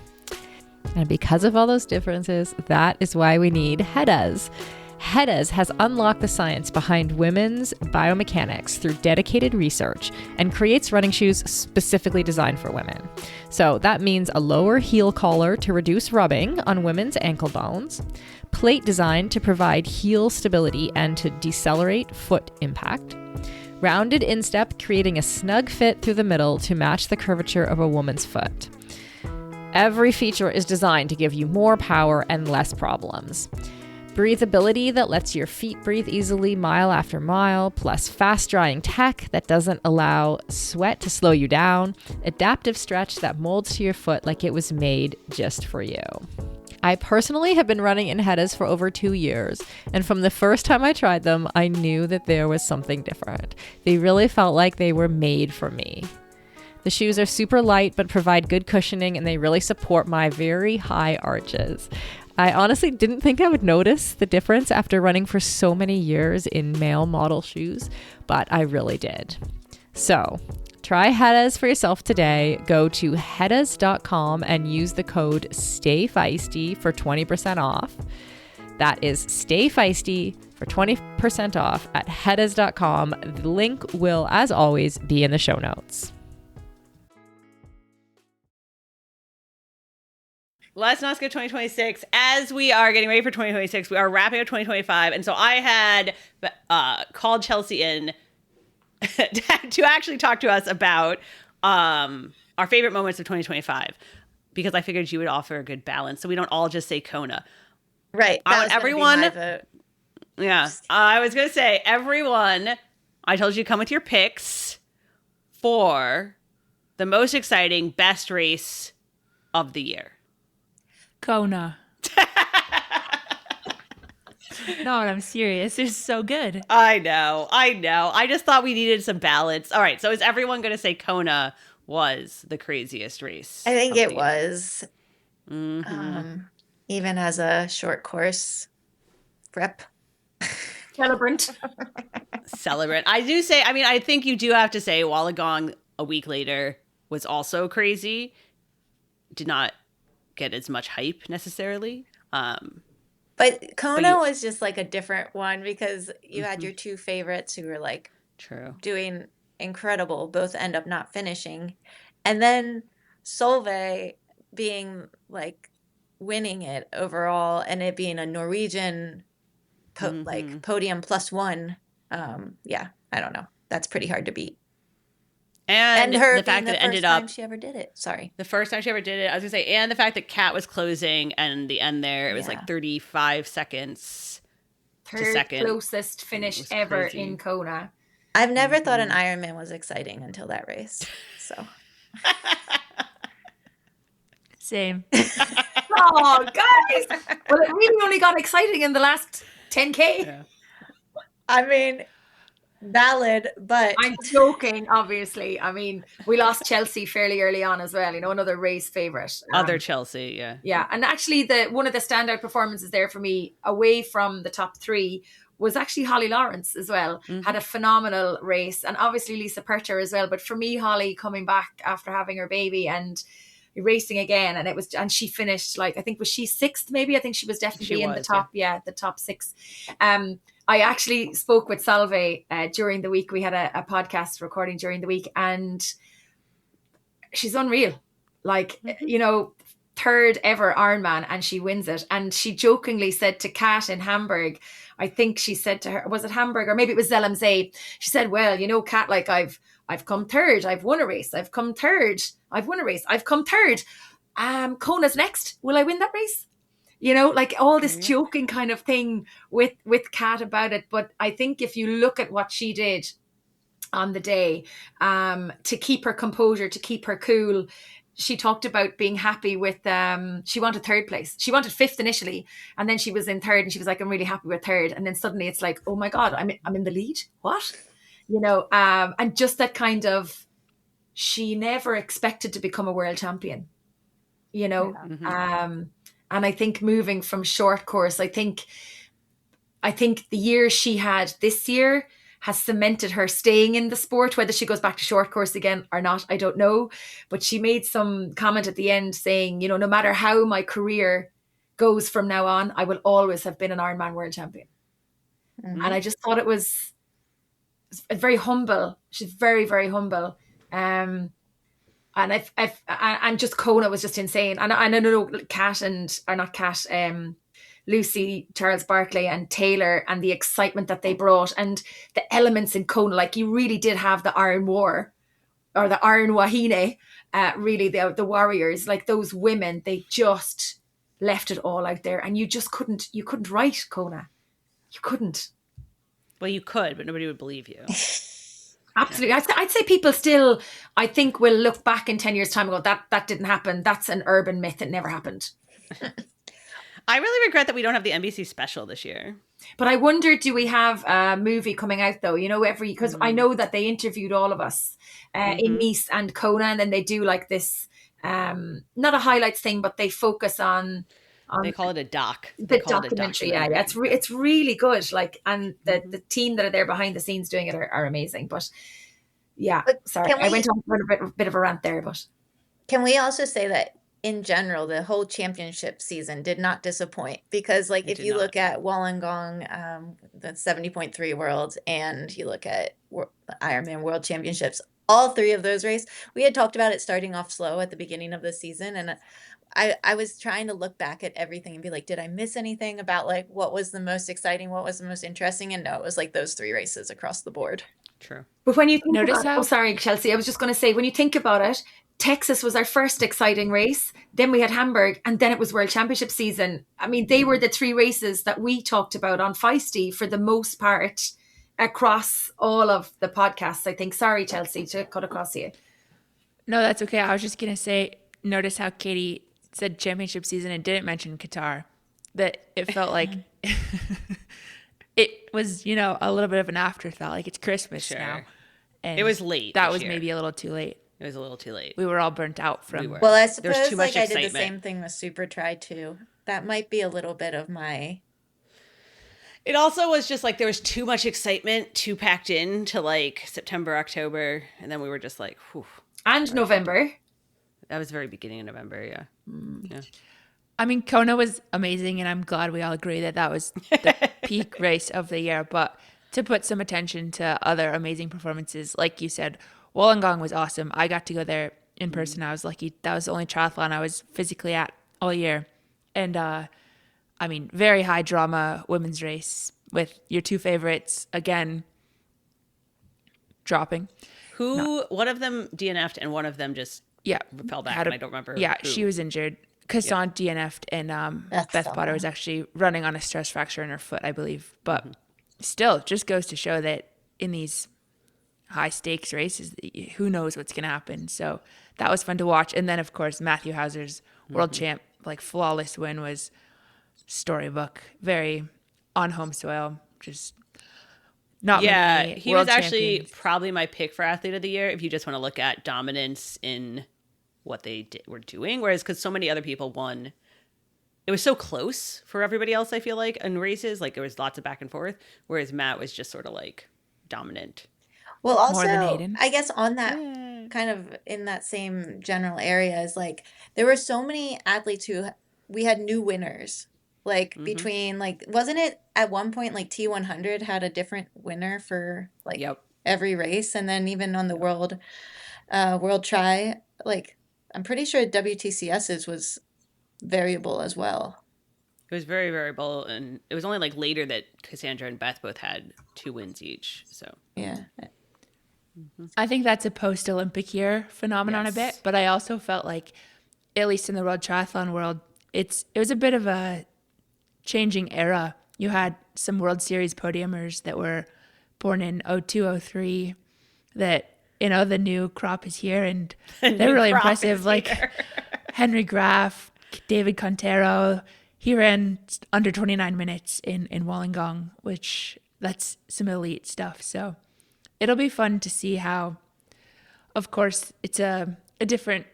And because of all those differences, that is why we need HEDAs. HEDAs has unlocked the science behind women's biomechanics through dedicated research and creates running shoes specifically designed for women. So that means a lower heel collar to reduce rubbing on women's ankle bones, plate design to provide heel stability and to decelerate foot impact, rounded instep creating a snug fit through the middle to match the curvature of a woman's foot. Every feature is designed to give you more power and less problems. Breathability that lets your feet breathe easily mile after mile, plus fast drying tech that doesn't allow sweat to slow you down, adaptive stretch that molds to your foot like it was made just for you. I personally have been running in HEDAs for over 2 years, and from the first time I tried them, I knew that there was something different. They really felt like they were made for me. The shoes are super light but provide good cushioning, and they really support my very high arches. I honestly didn't think I would notice the difference after running for so many years in male model shoes, but I really did. So try HEDAs for yourself today. Go to hedas.com and use the code STAYFEISTY for 20% off. That is Stay Feisty for 20% off at hedas.com. The link will, as always, be in the show notes. Let's not skip 2026. As we are getting ready for 2026, we are wrapping up 2025. And so I had called Chelsea in to actually talk to us about our favorite moments of 2025, because I figured you would offer a good balance so we don't all just say Kona. Right. I want everyone. Yeah. I was going to say, everyone, I told you to come with your picks for the most exciting, best race of the year. Kona. No, I'm serious. It's so good. I know. I just thought we needed some balance. All right. So is everyone going to say Kona was the craziest race? I think it was. Mm-hmm. Even as a short course prep. Celebrant. I do say, I mean, I think you do have to say Wollongong a week later was also crazy. Did not get as much hype necessarily. But Kona was just like a different one because you had your two favorites who were like doing incredible, both end up not finishing. And then Solveig being like winning it overall and it being a Norwegian like podium +1. Yeah, I don't know. That's pretty hard to beat. And her the fact that it ended up, the first time she ever did it. Sorry. The first time she ever did it, I was going to say, and the fact that Kat was closing and the end there, it was like 35 seconds to second. Closest finish ever in Kona. I've never thought an Ironman was exciting until that race. So. Same. Oh, guys. Well, it really only got exciting in the last 10K. Yeah. I mean, valid, but I'm joking, obviously. I mean, we lost Chelsea fairly early on as well, you know, another race favorite. Other Chelsea, yeah. Yeah, and actually one of the standout performances there for me, away from the top three, was actually Holly Lawrence as well. Had a phenomenal race, and obviously Lisa Percher as well. But for me, Holly coming back after having her baby and racing again, and she finished, like, I think, was she sixth maybe? I think she was definitely in the top, the top six. I actually spoke with Solveig during the week. We had a podcast recording during the week, and she's unreal. Like, you know, third ever Ironman, and she wins it. And she jokingly said to Kat in Hamburg, I think she said to her, was it Hamburg or maybe it was Zellamzee? She said, well, you know, Kat, like I've come third. I've won a race. I've come third. I've won a race. I've come third. Kona's next. Will I win that race? You know, like all this joking kind of thing with Kat about it. But I think if you look at what she did on the day, to keep her composure, to keep her cool, she talked about being happy with, she wanted third place. She wanted fifth initially, and then she was in third, and she was like, I'm really happy with third. And then suddenly it's like, oh my God, I'm in the lead. What? And just that kind of, she never expected to become a world champion, and I think moving from short course, I think the year she had this year has cemented her staying in the sport. Whether she goes back to short course again or not, I don't know. But she made some comment at the end saying, no matter how my career goes from now on, I will always have been an Ironman World Champion. Mm-hmm. And I just thought it was very humble. She's very, very humble. And just Kona was just insane. And I know Lucy, Charles Barkley and Taylor, and the excitement that they brought and the elements in Kona. Like, you really did have the Iron War or the Iron Wahine, really the warriors, like those women, they just left it all out there, and you couldn't write Kona. You couldn't. Well, you could, but nobody would believe you. Absolutely. I'd say people still, I think, will look back in 10 years' time and go, that didn't happen. That's an urban myth. It never happened. I really regret that we don't have the NBC special this year. But I wonder, do we have a movie coming out though? Because I know that they interviewed all of us in Nice and Kona, and then they do like this, not a highlights thing, but they focus on they call it a doc. The documentary, yeah. It's really good. Like, and the team that are there behind the scenes doing it are amazing. But yeah, sorry, I went on for a bit of a rant there. But can we also say that in general, the whole championship season did not disappoint? Because if you look at Wollongong, the 70.3 Worlds, and you look at Ironman World Championships, all three of those races, we had talked about it starting off slow at the beginning of the season, and I was trying to look back at everything and be like, did I miss anything about what was the most exciting, what was the most interesting? And no, it was those three races across the board. True. But when you think sorry, Chelsea, I was just going to say, when you think about it, Texas was our first exciting race. Then we had Hamburg, and then it was World Championship season. I mean, they were the three races that we talked about on Feisty for the most part across all of the podcasts, I think. Sorry, Chelsea, to cut across you. No, that's okay. I was just going to say, notice how Katie said championship season and didn't mention Qatar. That it felt like it was, a little bit of an afterthought. Like, it's Christmas now. And it was late. That was maybe a little too late. It was a little too late. We were all burnt out from. Well, I suppose too much I did the same thing with Super Tri too. That might be a little bit of my. It also was just there was too much excitement, too packed in to September, October, and then we were just like, whew. And November. That was the very beginning of November, yeah. Yeah. I mean, Kona was amazing, and I'm glad we all agree that was the peak race of the year. But to put some attention to other amazing performances, like you said, Wollongong was awesome. I got to go there in person. I was lucky. That was the only triathlon I was physically at all year. And, very high drama women's race with your two favorites, again, dropping. One of them DNF'd and one of them just fell back, and I don't remember. Yeah, who. She was injured. Cassandre DNF'd, and Beth Potter was actually running on a stress fracture in her foot, I believe. But still, it just goes to show that in these high stakes races, who knows what's going to happen. So that was fun to watch. And then, of course, Matthew Hauser's world champ, flawless win was storybook, very on home soil, just not many he was actually probably my pick for athlete of the year if you just want to look at dominance in what they were doing, whereas because so many other people won, it was so close for everybody else. I feel like in races, there was lots of back and forth, whereas Matt was just sort of dominant. Well, also, I guess on that kind of in that same general area is there were so many athletes who we had new winners. Between wasn't it at one point T100 had a different winner for every race, and then even on the world tri, I'm pretty sure WTCS's was variable as well. It was very variable, and it was only later that Cassandra and Beth both had 2 wins each. So yeah, I think that's a post-Olympic year phenomenon a bit, but I also felt at least in the World Triathlon world, it was a bit of a changing era. You had some World Series podiumers that were born in 02, 03 that the new crop is here, and they're really impressive. Like Henry Graff, David Contero, he ran under 29 minutes in Wollongong, which that's some elite stuff. So it'll be fun to see how, of course, it's a different,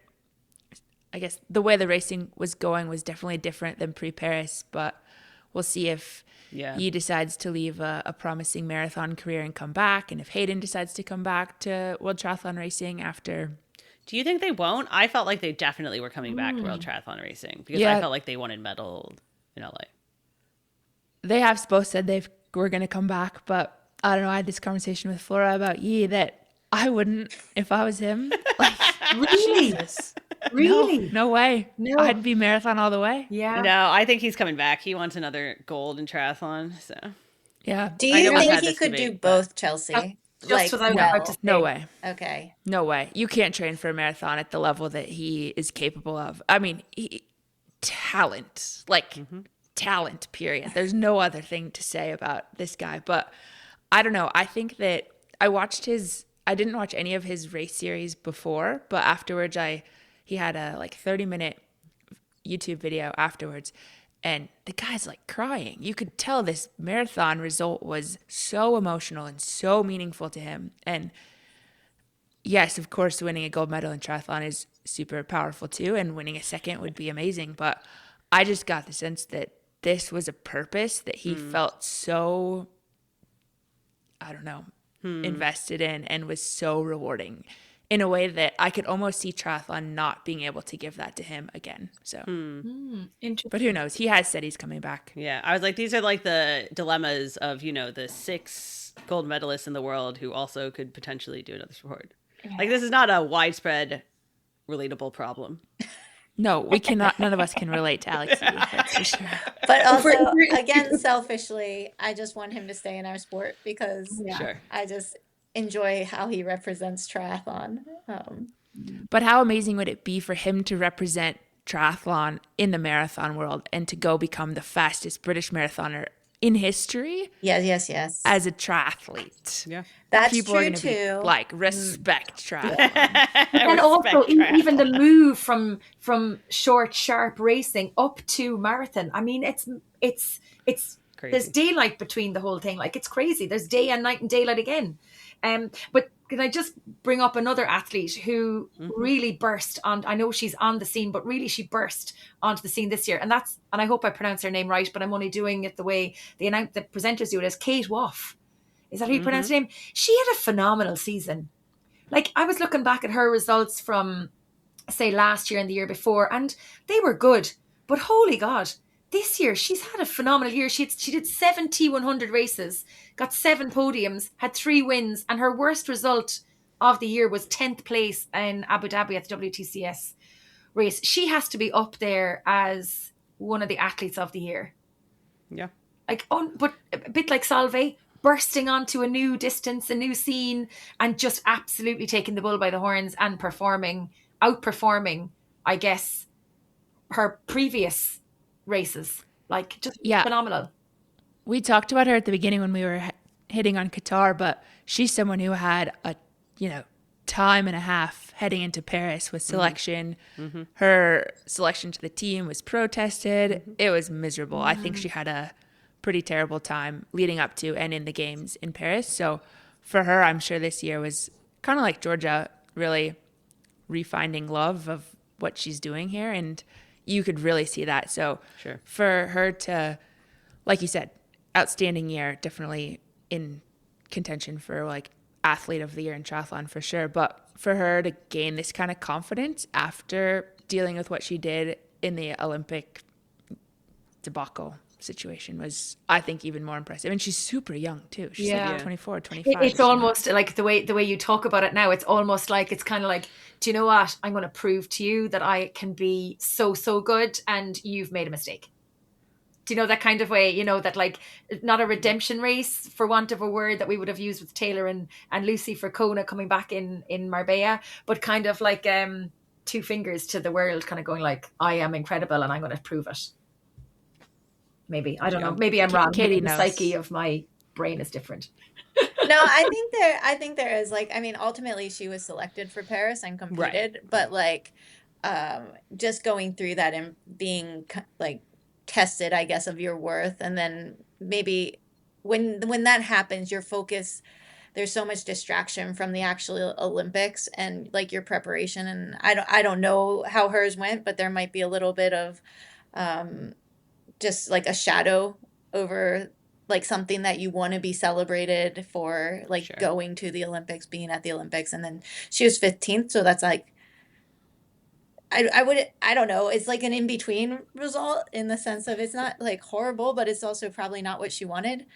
I guess the way the racing was going was definitely different than pre-Paris, but we'll see if he decides to leave a promising marathon career and come back, and if Hayden decides to come back to World Triathlon racing after. Do you think they won't? I felt like they definitely were coming back to World Triathlon racing because I felt like they wanted medal in LA. They have both said they were going to come back, but I don't know. I had this conversation with Flora about that I wouldn't if I was him. Like, Really? Jesus. Really? No way. No. I'd be marathon all the way. Yeah. No, I think he's coming back. He wants another gold in triathlon. So Yeah. Do I you know we've think had he this could debate, do both, Chelsea? Just what I was about to say. No way. Okay. No way. You can't train for a marathon at the level that he is capable of. I mean, talent, talent, period. There's no other thing to say about this guy. But I don't know. I think that I didn't watch any of his race series before, but afterwards he had a 30-minute YouTube video afterwards, and the guy's crying. You could tell this marathon result was so emotional and so meaningful to him. And yes, of course, winning a gold medal in triathlon is super powerful too, and winning a second would be amazing. But I just got the sense that this was a purpose that he felt so, I don't know, invested in, and was so rewarding in a way that I could almost see triathlon not being able to give that to him again. So, Interesting. but who knows? He has said he's coming back. yeah, I was like, these are the dilemmas of, the 6 gold medalists in the world who also could potentially do another sport. This is not a widespread, relatable problem. No, we cannot. None of us can relate to Alexi. That's for sure. But also, again, selfishly, I just want him to stay in our sport because Sure. I just enjoy how he represents triathlon. But how amazing would it be for him to represent triathlon in the marathon world and to go become the fastest British marathoner in history Yes. as a triathlete? Yeah. That's People are true going to too. be respect triathlon. And also Respect even the move from short, sharp racing up to marathon. I mean, it's Crazy. there's daylight between the whole thing. It's crazy. There's day and night and daylight again. But can I just bring up another athlete who really burst on? I know she's on the scene, but really she burst onto the scene this year, and I hope I pronounce her name right, but I'm only doing it the way the presenters do it, as Kate Waugh. Is that how you pronounce her name? She had a phenomenal season. I was looking back at her results from, say, last year and the year before, and they were good. But holy God, this year she's had a phenomenal year. She did 7 T100 races, got 7 podiums, had 3 wins, and her worst result of the year was 10th place in Abu Dhabi at the WTCS race. She has to be up there as one of the athletes of the year. Yeah. But a bit like Salve, bursting onto a new distance, a new scene, and just absolutely taking the bull by the horns and outperforming, I guess, her previous races. Phenomenal. We talked about her at the beginning when we were hitting on Qatar, but she's someone who had a, time and a half heading into Paris with selection. Her selection to the team was protested. It was miserable. I think she had a pretty terrible time leading up to and in the games in Paris. So for her, I'm sure this year was kind of like Georgia, really refinding love of what she's doing here. And you could really see that. So Sure. for her to, like you said, outstanding year, definitely in contention for athlete of the year in triathlon for sure. But for her to gain this kind of confidence after dealing with what she did in the Olympic debacle situation was, I think, even more impressive. And she's super young too. She's 24, 25. It's almost like the way you talk about it now, it's almost like, it's kind of like, do you know what? I'm going to prove to you that I can be so good, and you've made a mistake. Do you know that kind of way, that not a redemption race, for want of a word that we would have used with Taylor and Lucy for Kona coming back in Marbella, but kind of 2 fingers to the world, kind of going I am incredible and I'm going to prove it. Maybe. I don't know. Maybe I'm wrong. Katie Maybe the knows. psyche of my brain is different. No, No, I think there is, like, I mean, ultimately she was selected for Paris and competed, but like just going through that and being like tested, I guess, of your worth, and then maybe when that happens, your focus, there's so much distraction from the actual Olympics and like your preparation. And I don't know how hers went, but there might be a little bit of just like a shadow over like something that you want to be celebrated for, like going to the Olympics, being at the Olympics. And then she was 15th, so that's like I don't know. It's like an in-between result in the sense of it's not like horrible, but it's also probably not what she wanted.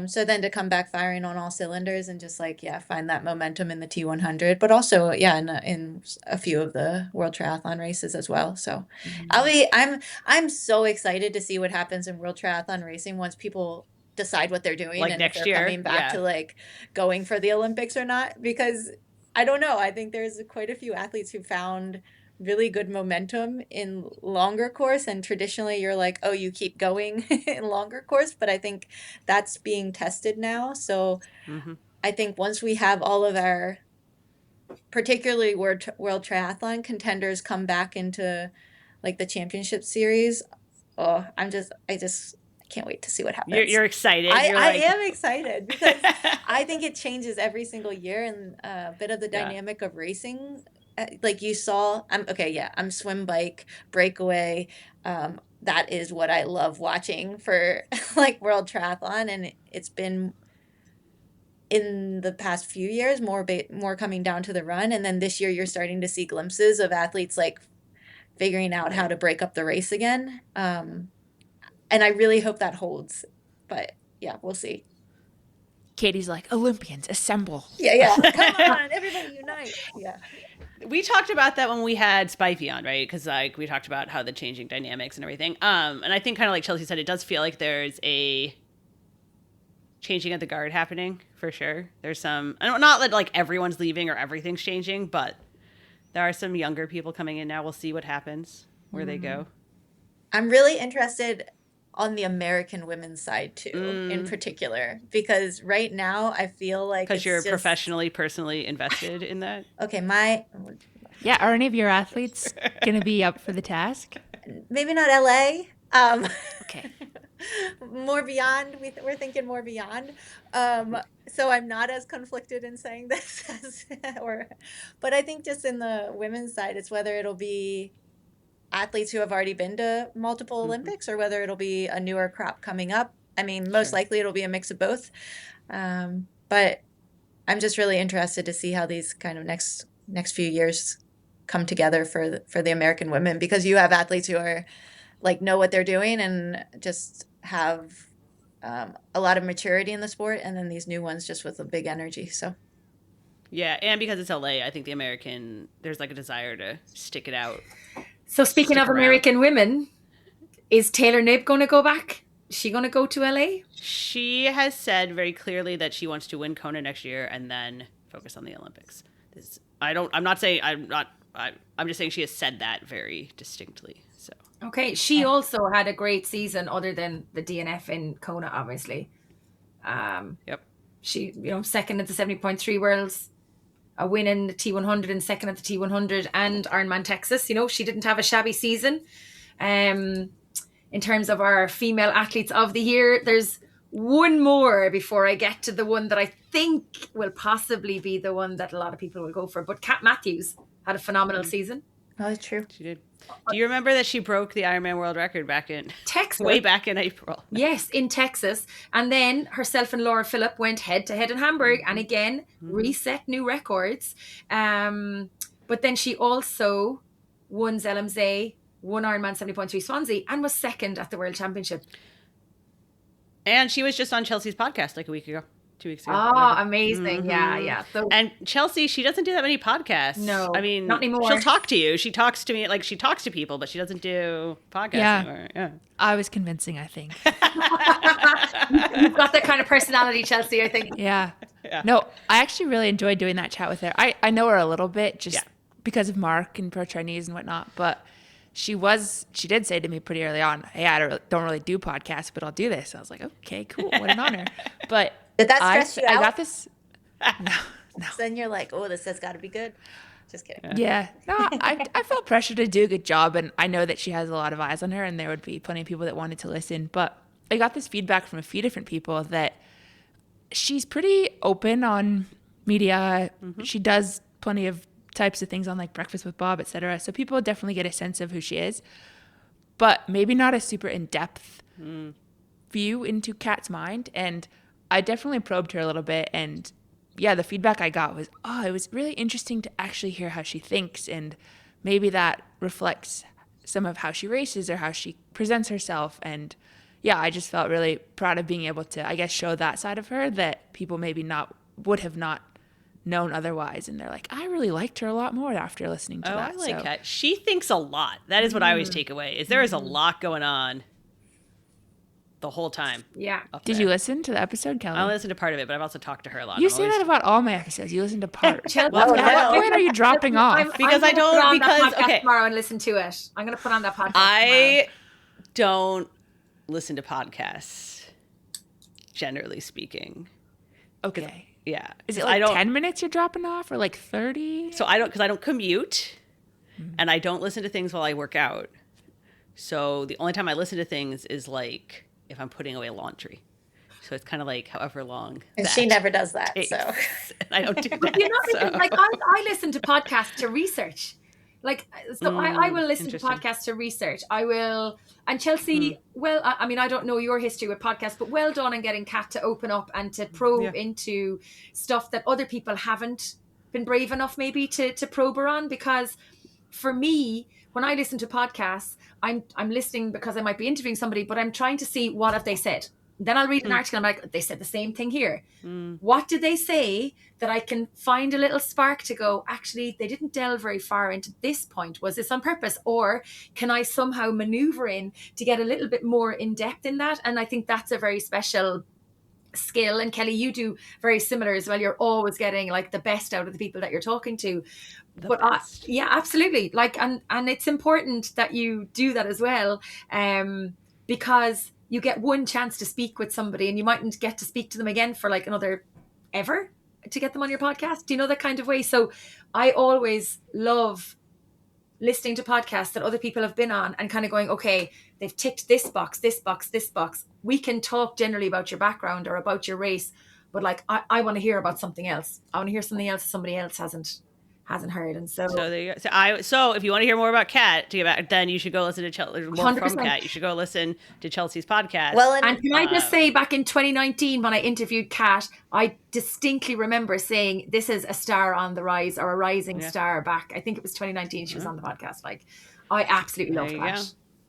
So then to come back firing on all cylinders and just like, find that momentum in the T100, but also, in a few of the World Triathlon races as well. So I'm so excited to see what happens in World Triathlon racing once people decide what they're doing, like and next if they're year coming back to like going for the Olympics or not, because I don't know. I think there's quite a few athletes who found really good momentum in longer course, and traditionally you're like, oh, you keep going in longer course, but I think that's being tested now. So I think once we have all of our particularly World Triathlon contenders come back into like the championship series, I just can't wait to see what happens. You're excited. I am excited because I think it changes every single year, and a bit of the dynamic of racing. Like you saw, I'm swim, bike, breakaway. That is what I love watching for like World Triathlon, and it's been in the past few years more coming down to the run, and then this year you're starting to see glimpses of athletes like figuring out how to break up the race again. And I really hope that holds, but we'll see. Katie's like, Olympians, assemble. Yeah. Come on, everybody unite. Yeah. We talked about that when we had Spivey on, right? Because like we talked about how the changing dynamics and everything. And I think kind of like Chelsea said, it does feel like there's a changing of the guard happening for sure. There's some, I don't, not that like everyone's leaving or everything's changing, but there are some younger people coming in now. We'll see what happens, where they go. I'm really interested on the American women's side too, in particular, because right now I feel like because you're professionally, personally invested in that. Okay, are any of your athletes gonna be up for the task? Maybe not LA. Okay. More beyond. We're thinking more beyond. So I'm not as conflicted in saying this but I think just in the women's side, it's whether it'll be athletes who have already been to multiple Olympics or whether it'll be a newer crop coming up. I mean, most likely it'll be a mix of both. But I'm just really interested to see how these kind of next few years come together for the American women, because you have athletes who are like know what they're doing and just have a lot of maturity in the sport, and then these new ones just with a big energy. So yeah, and because it's LA, I think the American, there's like a desire to stick it out. So speaking of American women, is Taylor Knibb going to go back? Is she going to go to LA? She has said very clearly that she wants to win Kona next year and then focus on the Olympics. I'm just saying she has said that very distinctly. So okay, she also had a great season other than the DNF in Kona, obviously. She, second at the 70.3 Worlds, a win in the T100 and second at the T100 and Ironman Texas. She didn't have a shabby season. In terms of our female athletes of the year, there's one more before I get to the one that I think will possibly be the one that a lot of people will go for. But Kat Matthews had a phenomenal season. Oh, that's true. She did. Do you remember that she broke the Ironman World Record back in Texas? Way back in April. Yes, in Texas. And then herself and Laura Philipp went head to head in Hamburg and again reset new records. But then she also won Zellamzee, won Ironman 70.3 Swansea, and was second at the World Championship. And she was just on Chelsea's podcast like 2 weeks ago. Oh, amazing. Yeah. So, and Chelsea, she doesn't do that many podcasts. No, I mean, not anymore. She'll talk to you. She talks to me like she talks to people, but she doesn't do podcasts anymore. Yeah. I was convincing, I think. You've got that kind of personality, Chelsea, I think. Yeah. No, I actually really enjoyed doing that chat with her. I know her a little bit just because of Mark and Pro Chinese and whatnot, but she did say to me pretty early on, hey, I don't really do podcasts, but I'll do this. I was like, okay, cool. What an honor. But Did that stress you I out? got this. No. Then you're like, oh, this has got to be good. Just kidding. Yeah. No, I felt pressure to do a good job, and I know that she has a lot of eyes on her, and there would be plenty of people that wanted to listen. But I got this feedback from a few different people that she's pretty open on media. She does plenty of types of things on like Breakfast with Bob, etc. So people definitely get a sense of who she is, but maybe not a super in-depth view into Kat's mind. And I definitely probed her a little bit, and yeah, the feedback I got was, it was really interesting to actually hear how she thinks, and maybe that reflects some of how she races or how she presents herself. And yeah, I just felt really proud of being able to, I guess, show that side of her that people maybe would have not known otherwise. And they're like, I really liked her a lot more after listening to that. I like Kat. She thinks a lot. That is what I always take away, is there is a lot going on the whole time. Yeah. Did you listen to the episode, Kelly? I listened to part of it, but I've also talked to her a lot. You say that about all my episodes. You listen to part. Chelsea, Well, At what point are you dropping off? Because I'm I don't- gonna put on that because- podcast okay. tomorrow and listen to it. I'm going to put on that podcast. I don't listen to podcasts, generally speaking. Okay. Yeah. Is it I like don't, 10 minutes you're dropping off, or like 30? So because I don't commute, and I don't listen to things while I work out. So the only time I listen to things is like if I'm putting away laundry. So it's kind of like however long. And that she never does that. takes. So And I don't do that. But you know, so. like I listen to podcasts to research. Like, so I will listen to interesting. podcasts to research. I will, and Chelsea, well, I mean, I don't know your history with podcasts, but well done on getting Kat to open up and to probe into stuff that other people haven't been brave enough maybe to probe her on. Because for me, when I listen to podcasts, I'm listening because I might be interviewing somebody, but I'm trying to see what have they said. Then I'll read an article and I'm like, they said the same thing here. What did they say that I can find a little spark to go, actually, they didn't delve very far into this point. Was this on purpose? Or can I somehow maneuver in to get a little bit more in depth in that? And I think that's a very special skill. And Kelly, you do very similar as well. You're always getting like the best out of the people that you're talking to. Yeah, absolutely. Like, and it's important that you do that as well. Because you get one chance to speak with somebody and you mightn't get to speak to them again for like another ever to get them on your podcast. Do you know, that kind of way? So I always love listening to podcasts that other people have been on and kind of going, okay, they've ticked this box, this box, this box. We can talk generally about your background or about your race, but like, I want to hear about something else. I want to hear something else that somebody else hasn't heard. And so there you go. So if you want to hear more about Kat, then you should go listen to Chelsea. More from 100%. Kat. You should go listen to Chelsea's podcast. well, And can I just say, back in 2019, when I interviewed Kat, I distinctly remember saying, this is a star on the rise, or a rising star back. I think it was 2019 she was on the podcast. Like, I absolutely loved There you Kat. go.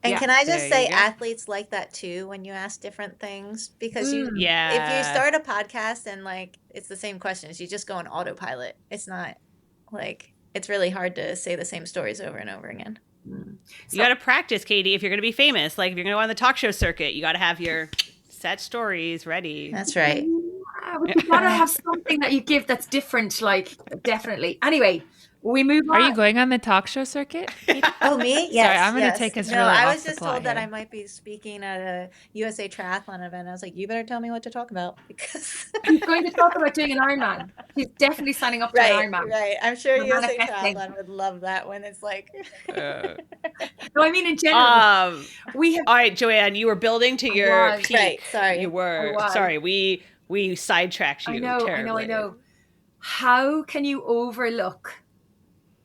and yeah, can I just there say, you go. athletes like that too when you ask different things, because if you Yeah. start a podcast and like it's the same questions, you just go on autopilot. It's not like, it's really hard to say the same stories over and over again. You got to practice, Katie, if you're going to be famous. Like if you're going to go on the talk show circuit, you got to have your set stories ready. That's right. Yeah, but you gotta have something that you give that's different, like, definitely. Anyway, we move on. Are you going on the talk show circuit? Oh, me? Yes. Sorry, I'm gonna yes. take us No, really I off was the just plot told that here. I might be speaking at a USA Triathlon event. I was like, you better tell me what to talk about, because She's going to talk about doing an Ironman. She's definitely signing up to an right, Ironman. right. I'm sure We're USA manifesting. Triathlon would love that when it's like, No, I mean in general. We have All right, Joanne, you were building to your was. peak. Right, sorry. You were. I was. Sorry, we sidetracked you I know. terribly. How can you overlook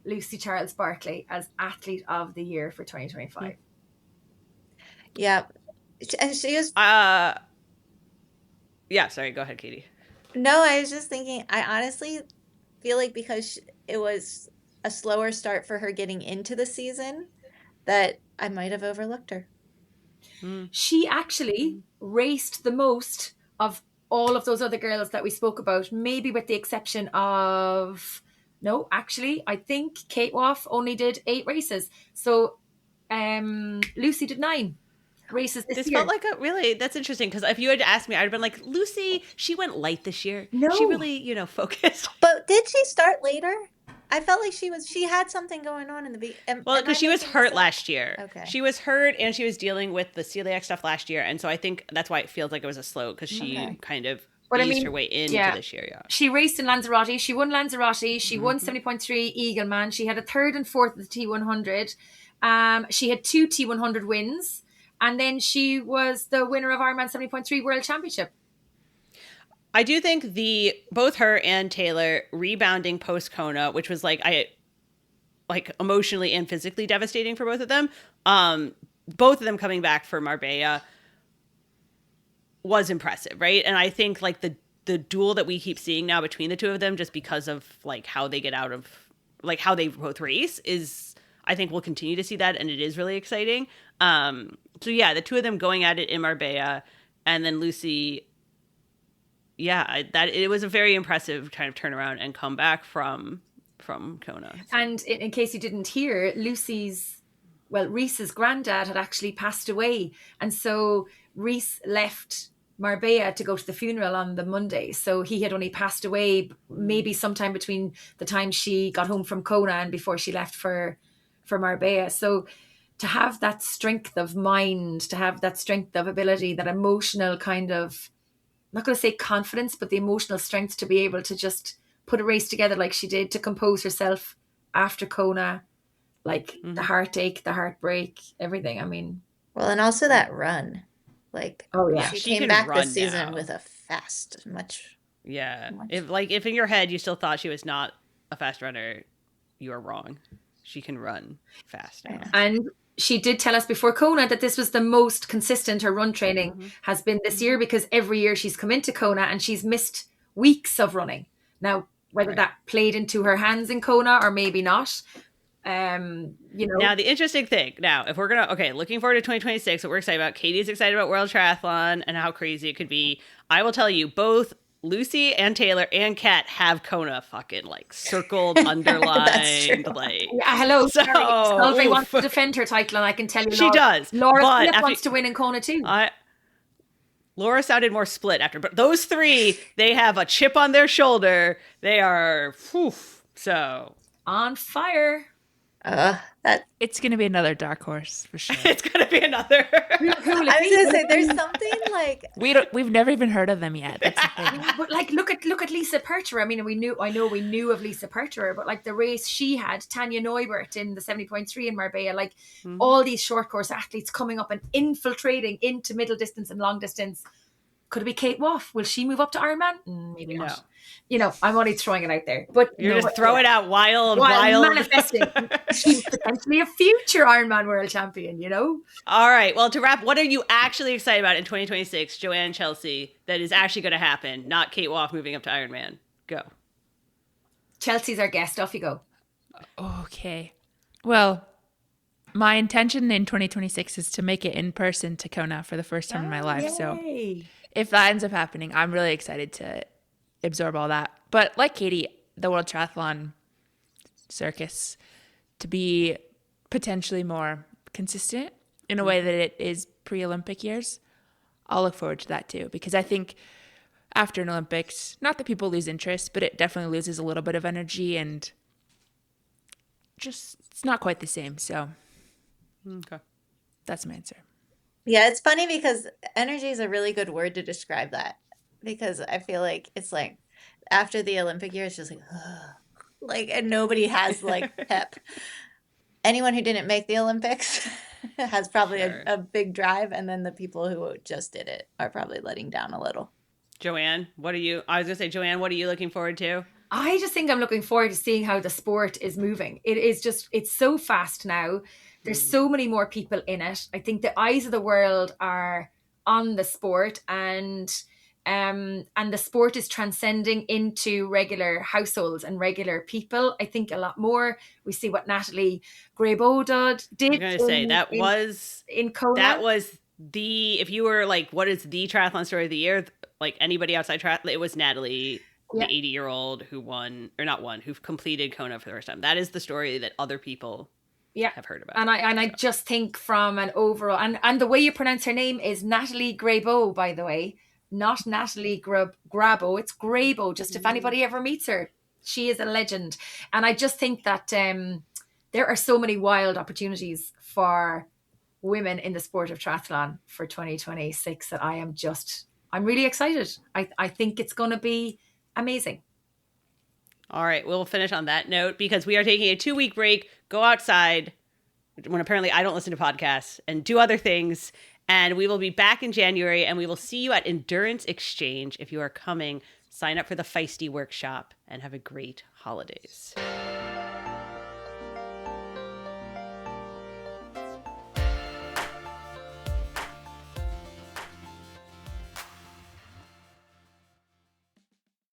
Lucy Charles Barkley as Athlete of the Year for 2025? yeah. And she was, Yeah, sorry, go ahead, Katie. no, I was just thinking, I honestly feel like because it was a slower start for her getting into the season, that I might have overlooked her. She actually raced the most of all of those other girls that we spoke about, maybe with the exception of, no, actually, I think Kate Waugh only did 8 races. So Lucy did 9 races this year. Felt like that's interesting, because if you had asked me, I'd have been like, Lucy, she went light this year. No. She really, focused. But did she start later? I felt like she had something going on in the beginning. Well, because she was hurt last year. Okay. She was hurt and she was dealing with the celiac stuff last year. And so I think that's why it feels like it was a slow, because she Okay. kind of But eased her way into this year. Yeah. She raced in Lanzarote. She won Lanzarote. She won 70.3 Eagleman. She had a third and fourth at the T100. She had 2 T100 wins. And then she was the winner of Ironman 70.3 World Championship. I do think both her and Taylor rebounding post Kona, which was like emotionally and physically devastating for both of them. Both of them coming back for Marbella was impressive, right? And I think like the duel that we keep seeing now between the two of them, just because of like how they get out of like how they both race, is I think we'll continue to see that, and it is really exciting. So yeah, the two of them going at it in Marbella, and then Lucy. Yeah, it was a very impressive kind of turnaround and comeback from Kona. And in case you didn't hear, Reese's granddad had actually passed away, and so Reese left Marbella to go to the funeral on the Monday. So he had only passed away maybe sometime between the time she got home from Kona and before she left for Marbella. So to have that strength of mind, to have that strength of ability, that emotional kind of, I'm not going to say confidence, but the emotional strength to be able to just put a race together like she did, to compose herself after Kona, like the heartache, the heartbreak, everything. I mean, well, and also that run. Like, she came back this season with a fast, much. If in your head you still thought she was not a fast runner, you are wrong. She can run fast now. And she did tell us before Kona that this was the most consistent her run training has been this year, because every year she's come into Kona and she's missed weeks of running. Now, whether that played into her hands in Kona or maybe not. Now the interesting thing if we're looking forward to 2026, what we're excited about, Katie's excited about World Triathlon and how crazy it could be. I will tell you, both Lucy and Taylor and Kat have Kona fucking like circled, underlined, like hello. So Solveig wants to defend her title, and I can tell you she does. Laura wants to win in Kona too. Laura sounded more split after, but those three, they have a chip on their shoulder. They are so on fire. It's going to be another dark horse for sure. It's going to be another. I was going to say, there's something like we've never even heard of them yet. That's the thing. But like, look at Lisa Percherer. I mean, we knew of Lisa Percherer, but like the race she had, Tanya Neubert in the 70.3 in Marbella, like all these short course athletes coming up and infiltrating into middle distance and long distance. Could it be Kate Waugh? Will she move up to Ironman? Maybe not. I'm only throwing it out there. But you're just throwing it out wild. Manifesting. She's potentially a future Ironman World Champion, All right. Well, to wrap, what are you actually excited about in 2026, Joanne, Chelsea, that is actually going to happen? Not Kate Waugh moving up to Ironman. Go. Chelsea's our guest. Off you go. Okay. Well, my intention in 2026 is to make it in person to Kona for the first time in my life. Yay. So if that ends up happening, I'm really excited to absorb all that. But like Katie, the World Triathlon circus to be potentially more consistent in a way that it is pre-Olympic years, I'll look forward to that too. Because I think after an Olympics, not that people lose interest, but it definitely loses a little bit of energy and just it's not quite the same. So that's my answer. Yeah, it's funny because energy is a really good word to describe that, because I feel like it's like after the Olympic year, it's just like, ugh, and nobody has like pep. Anyone who didn't make the Olympics has probably a big drive, and then the people who just did it are probably letting down a little. Joanne, what are you looking forward to? I just think I'm looking forward to seeing how the sport is moving. It's so fast now. There's so many more people in it. I think the eyes of the world are on the sport, and the sport is transcending into regular households and regular people. I think a lot more. We see what Natalie Grabow did. I'm going to say that was in Kona. That was if you were like, what is the triathlon story of the year? Like anybody outside triathlon, it was Natalie, the 80-year-old who who completed Kona for the first time. That is the story that other people have heard about. And I just think from an overall, and the way you pronounce her name is Natalie Grabow, by the way, not Natalie Grabow. It's Grabow. Just if anybody ever meets her, she is a legend. And I just think that there are so many wild opportunities for women in the sport of triathlon for 2026 that I am just I'm really excited. I think it's going to be amazing. All right, we'll finish on that note because we are taking a 2-week break. Go outside when apparently I don't listen to podcasts and do other things. And we will be back in January, and we will see you at Endurance Exchange. If you are coming, sign up for the Feisty workshop and have a great holidays.